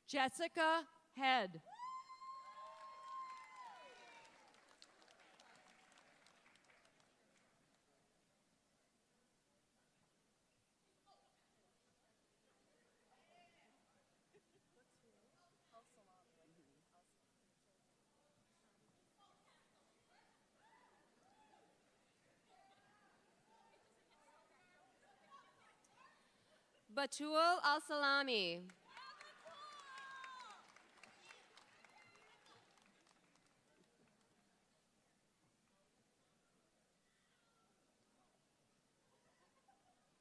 Jessica Head. Batul Al-Salami.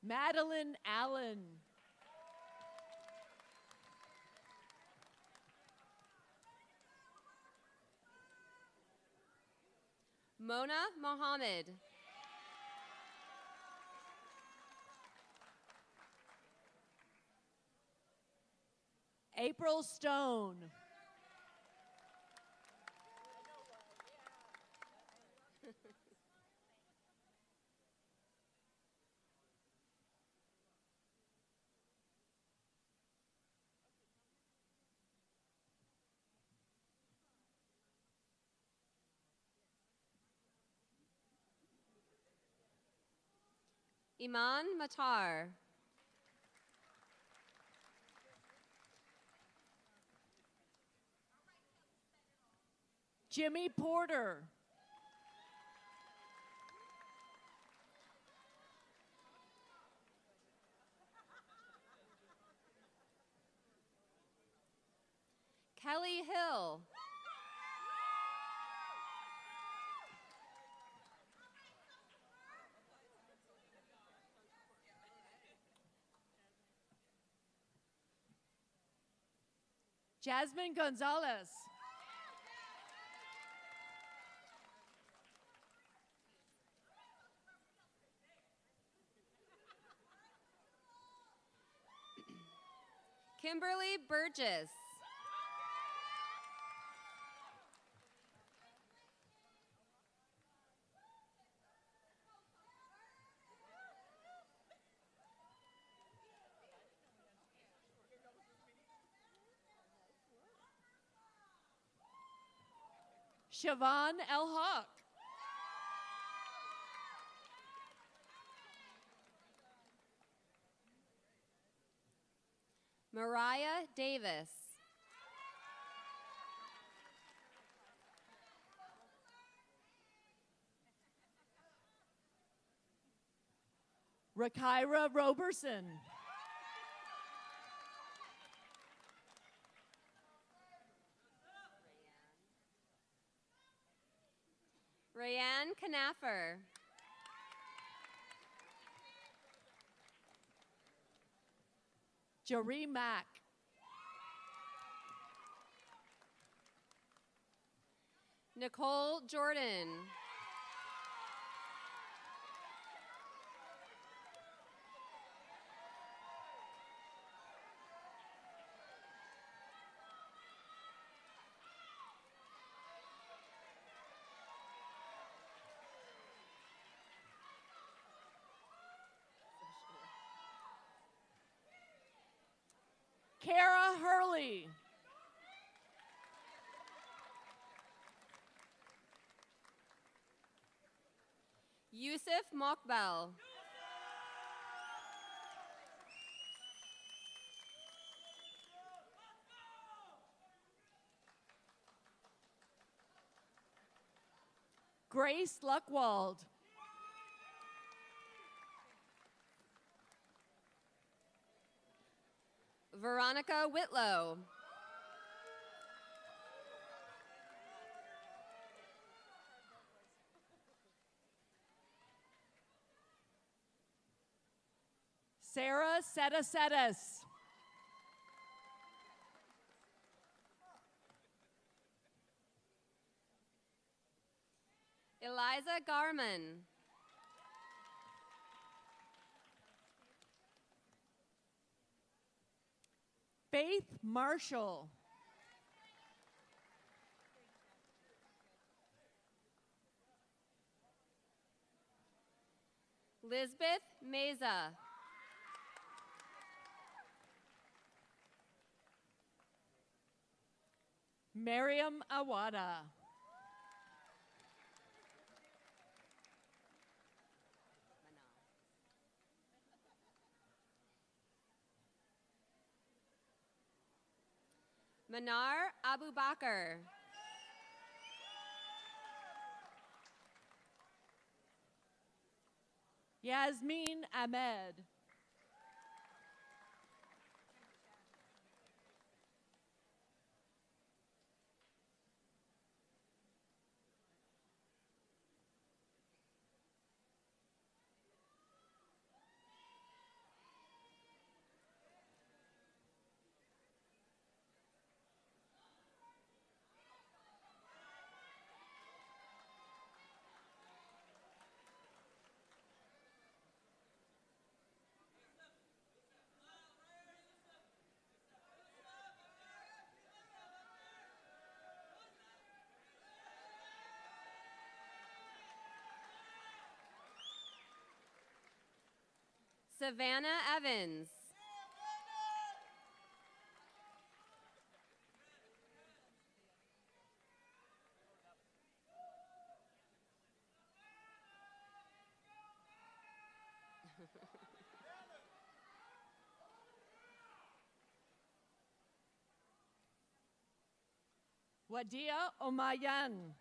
Madeline Allen. Mona Mohammed. April Stone. Iman Matar. Jimmy Porter. Kelly Hill. Jasmine Gonzalez. Kimberly Burgess. Siobhan El Hawk. Mariah Davis. Rakira Roberson. Rayanne Knaffer. Jaree Mack. Nicole Jordan. Kara Hurley. Yusuf Mokbel. Grace Luckwald. Veronica Whitlow. Sarah Setasetas. Eliza Garman. Faith Marshall. Lisbeth Meza. Miriam Awada. Manar Abubakar. Yasmin Ahmed. Savannah Evans. Wadia Omayan.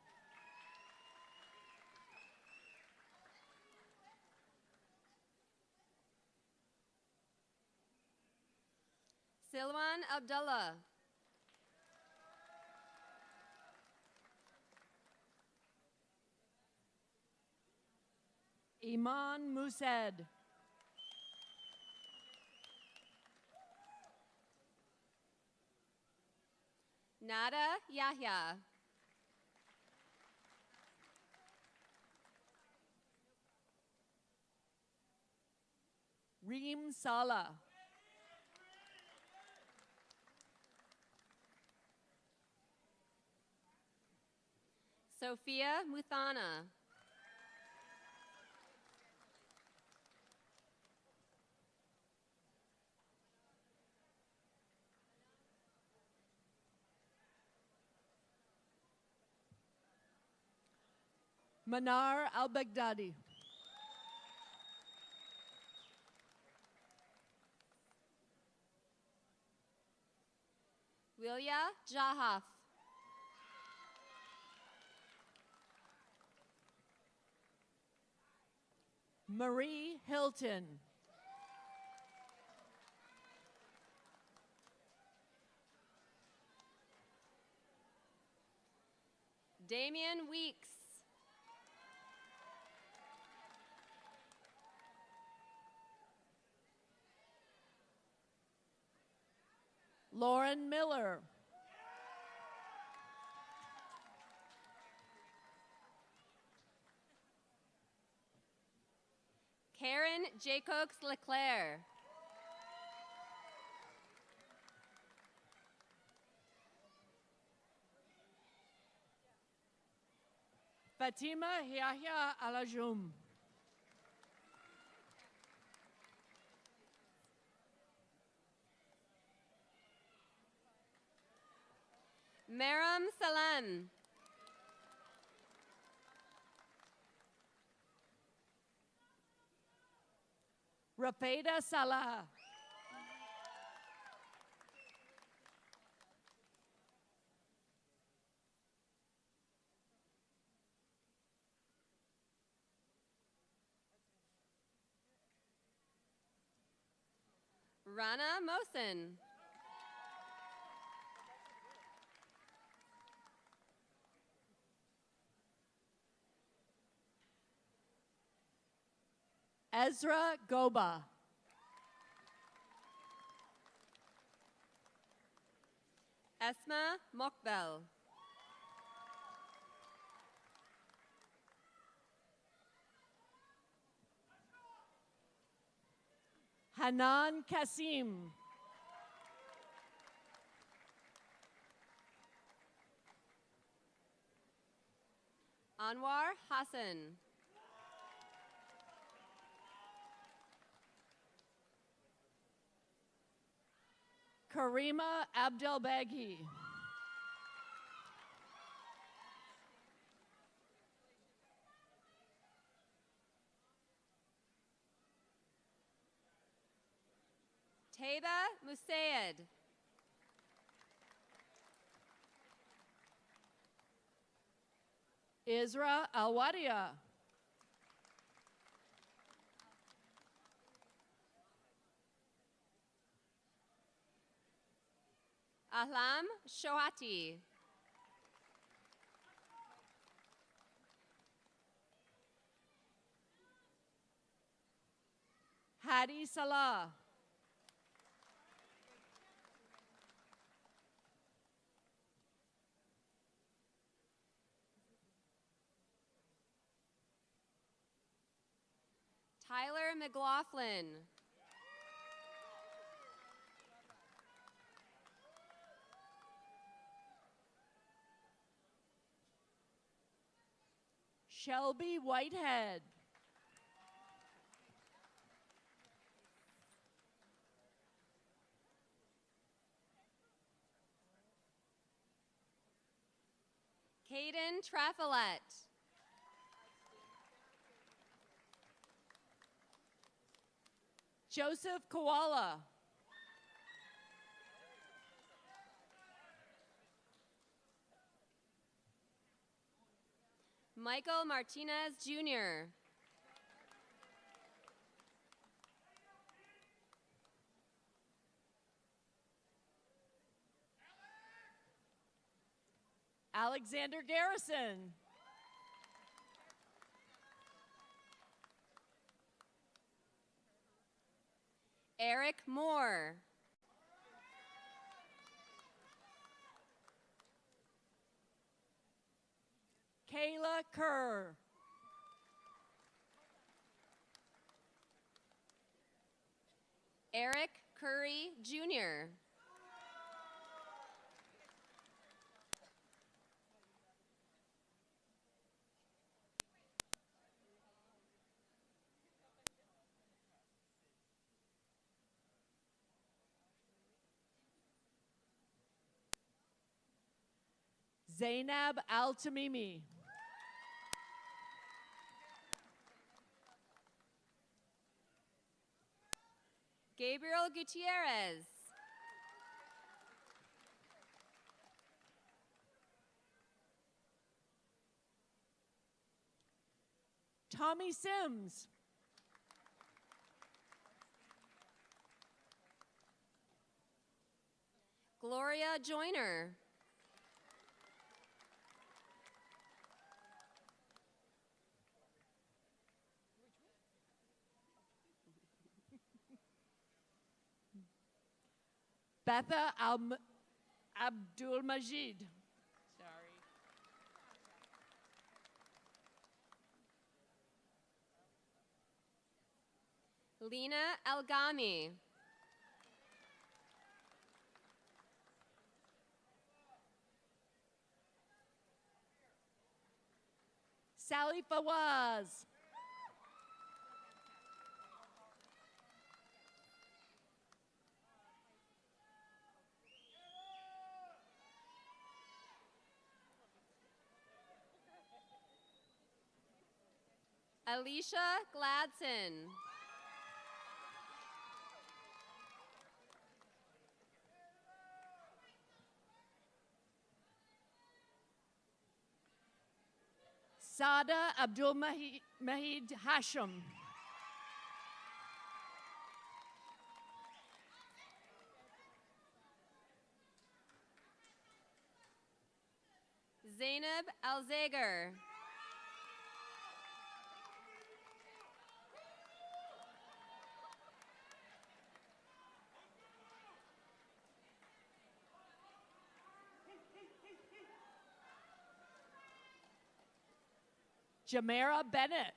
Silwan Abdullah. Iman Mused. Nada Yahya. Reem Sala. Sophia Muthana. Manar al-Baghdadi. Wilya Jahaf. Marie Hilton. Damian Weeks. Lauren Miller. Karen Jacobs Leclerc. Fatima Yahya Alajum. Maram Salem. Rafeda Salah. Rana Mosen. Ezra Goba. Esma Mokbel. Hanan Kasim. Anwar Hassan. Karima Abdelbaghi. Taba Musaid. Isra Alwadia. Ahlam Shohati. Hadi Salah. Tyler McLaughlin. Shelby Whitehead. Caden Traffilet. Joseph Koala. Michael Martinez Jr. Alexander Garrison. Eric Moore. Kayla Kerr. Eric Curry Jr. Zainab Al-Tamimi. Gabriel Gutierrez. Tommy Sims. Gloria Joyner. Betha Abdul Majid. Sorry. Lena Elgami. Sally Fawaz. Alicia Gladson. Sada Abdul Mahid Hashim. Zainab Alzager. Jamera Bennett.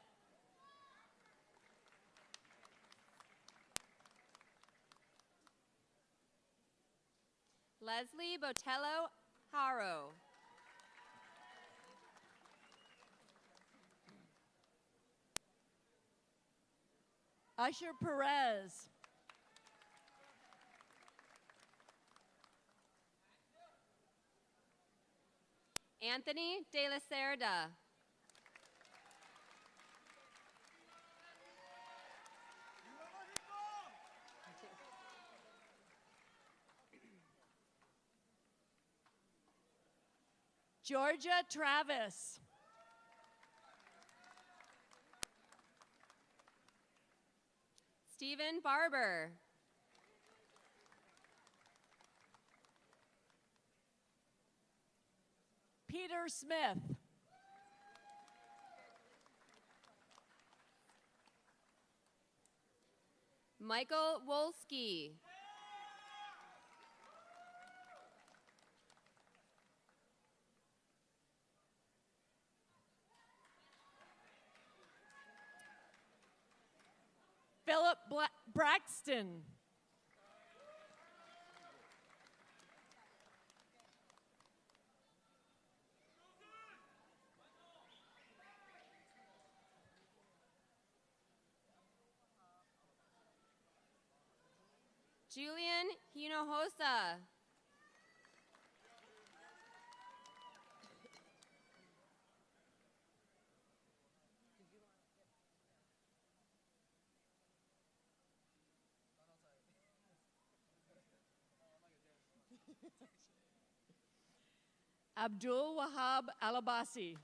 Leslie Botello Haro. Usher Perez. Anthony De La Cerda. Georgia Travis. Stephen Barber. Peter Smith. Michael Wolski. Philip Braxton. Julian Hinojosa. Abdul Wahab Alabasi.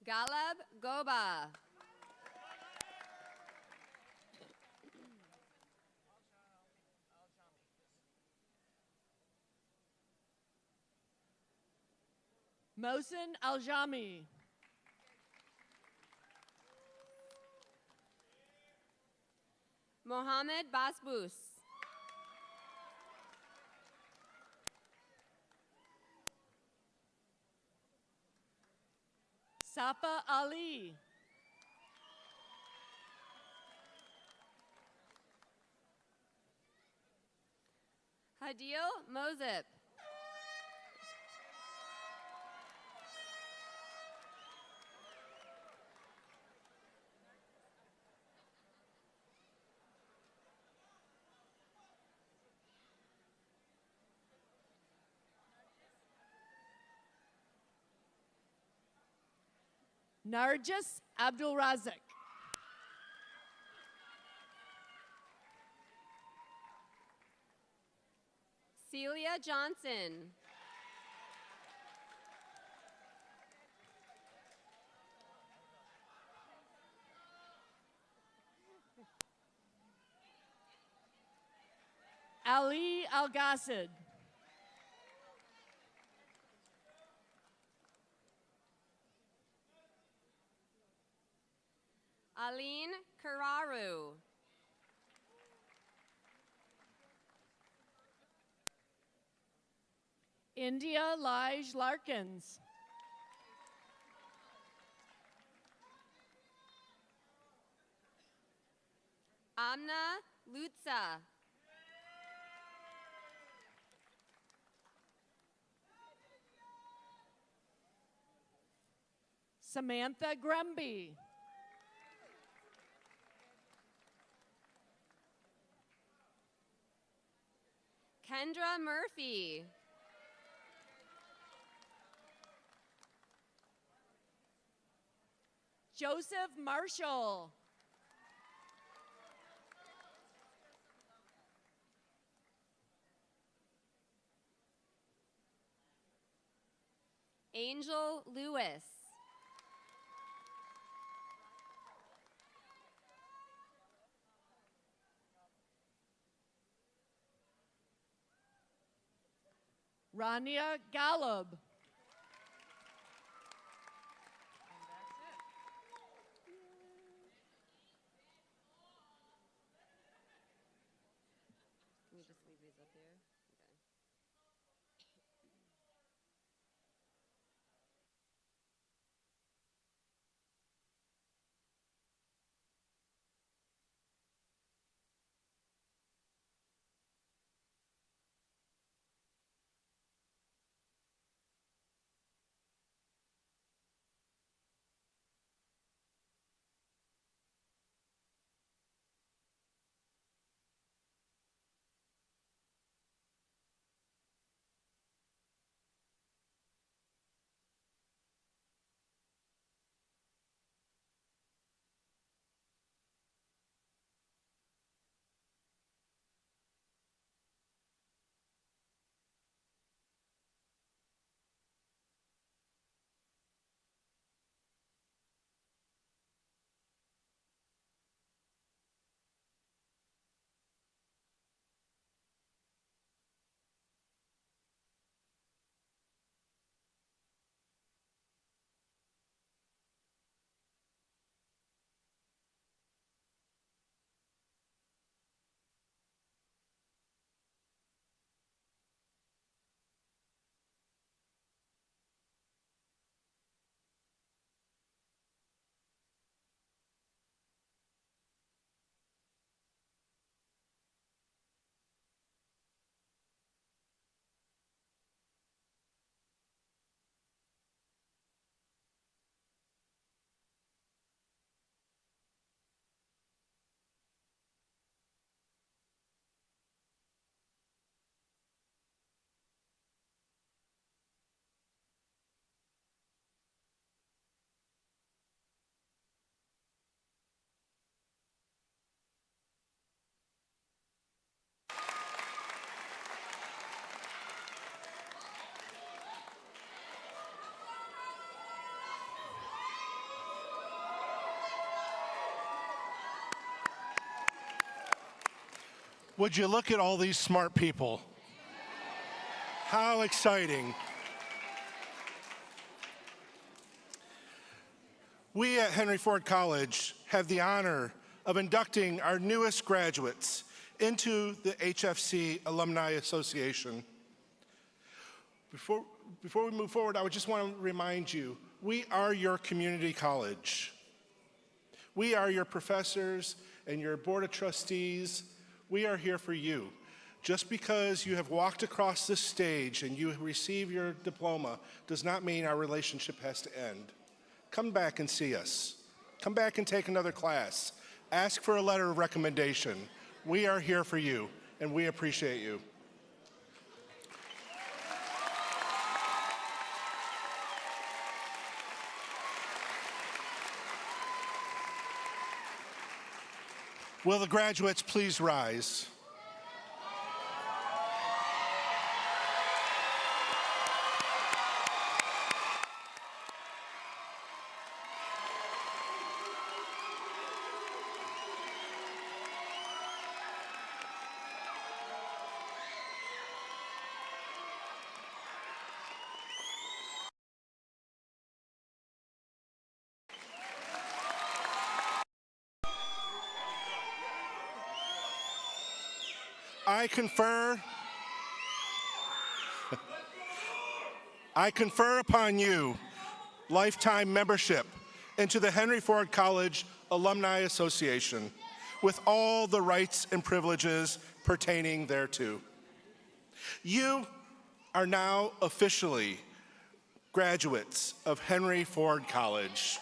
Galab Goba. Mohsen Aljami. Mohammed Basbous. Safa Ali. Hadil Mozip. Narjis Abdul Razik. Celia Johnson. Ali Al Ghassid. Aline Kararu. India Lige Larkins. Amna Lutza. Samantha Grumby. Kendra Murphy. Joseph Marshall. Angel Lewis. Rania Gallup. Can you just leave these up here? Okay. Would you look at all these smart people? How exciting. We at Henry Ford College have the honor of inducting our newest graduates into the HFC Alumni Association. Before we move forward, I would just want to remind you, we are your community college. We are your professors and your board of trustees. We are here for you. Just because you have walked across this stage and you receive your diploma does not mean our relationship has to end. Come back and see us. Come back and take another class. Ask for a letter of recommendation. We are here for you, and we appreciate you. Will the graduates please rise? I confer upon you lifetime membership into the Henry Ford College Alumni Association with all the rights and privileges pertaining thereto. You are now officially graduates of Henry Ford College.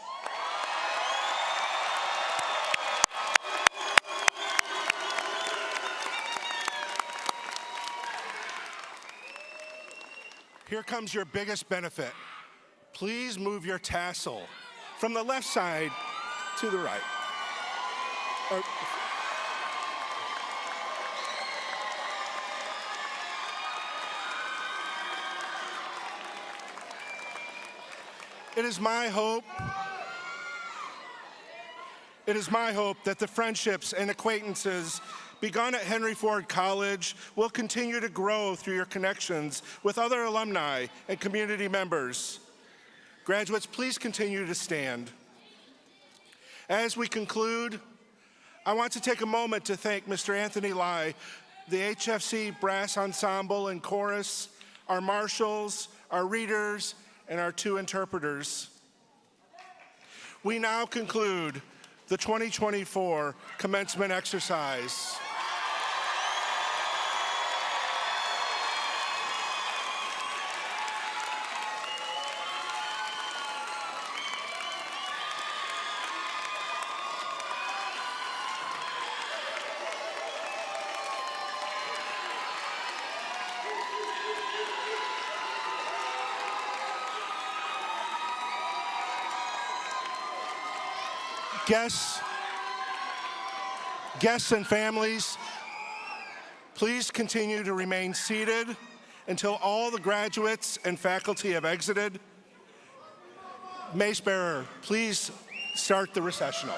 Here comes your biggest benefit. Please move your tassel from the left side to the right. It is my hope that the friendships and acquaintances begun at Henry Ford College will continue to grow through your connections with other alumni and community members. Graduates, please continue to stand. As we conclude, I want to take a moment to thank Mr. Anthony Lai, the HFC Brass Ensemble and Chorus, our marshals, our readers, and our 2 interpreters. We now conclude the 2024 commencement exercise. Guests and families, please continue to remain seated until all the graduates and faculty have exited. Mace bearer, please start the recessional.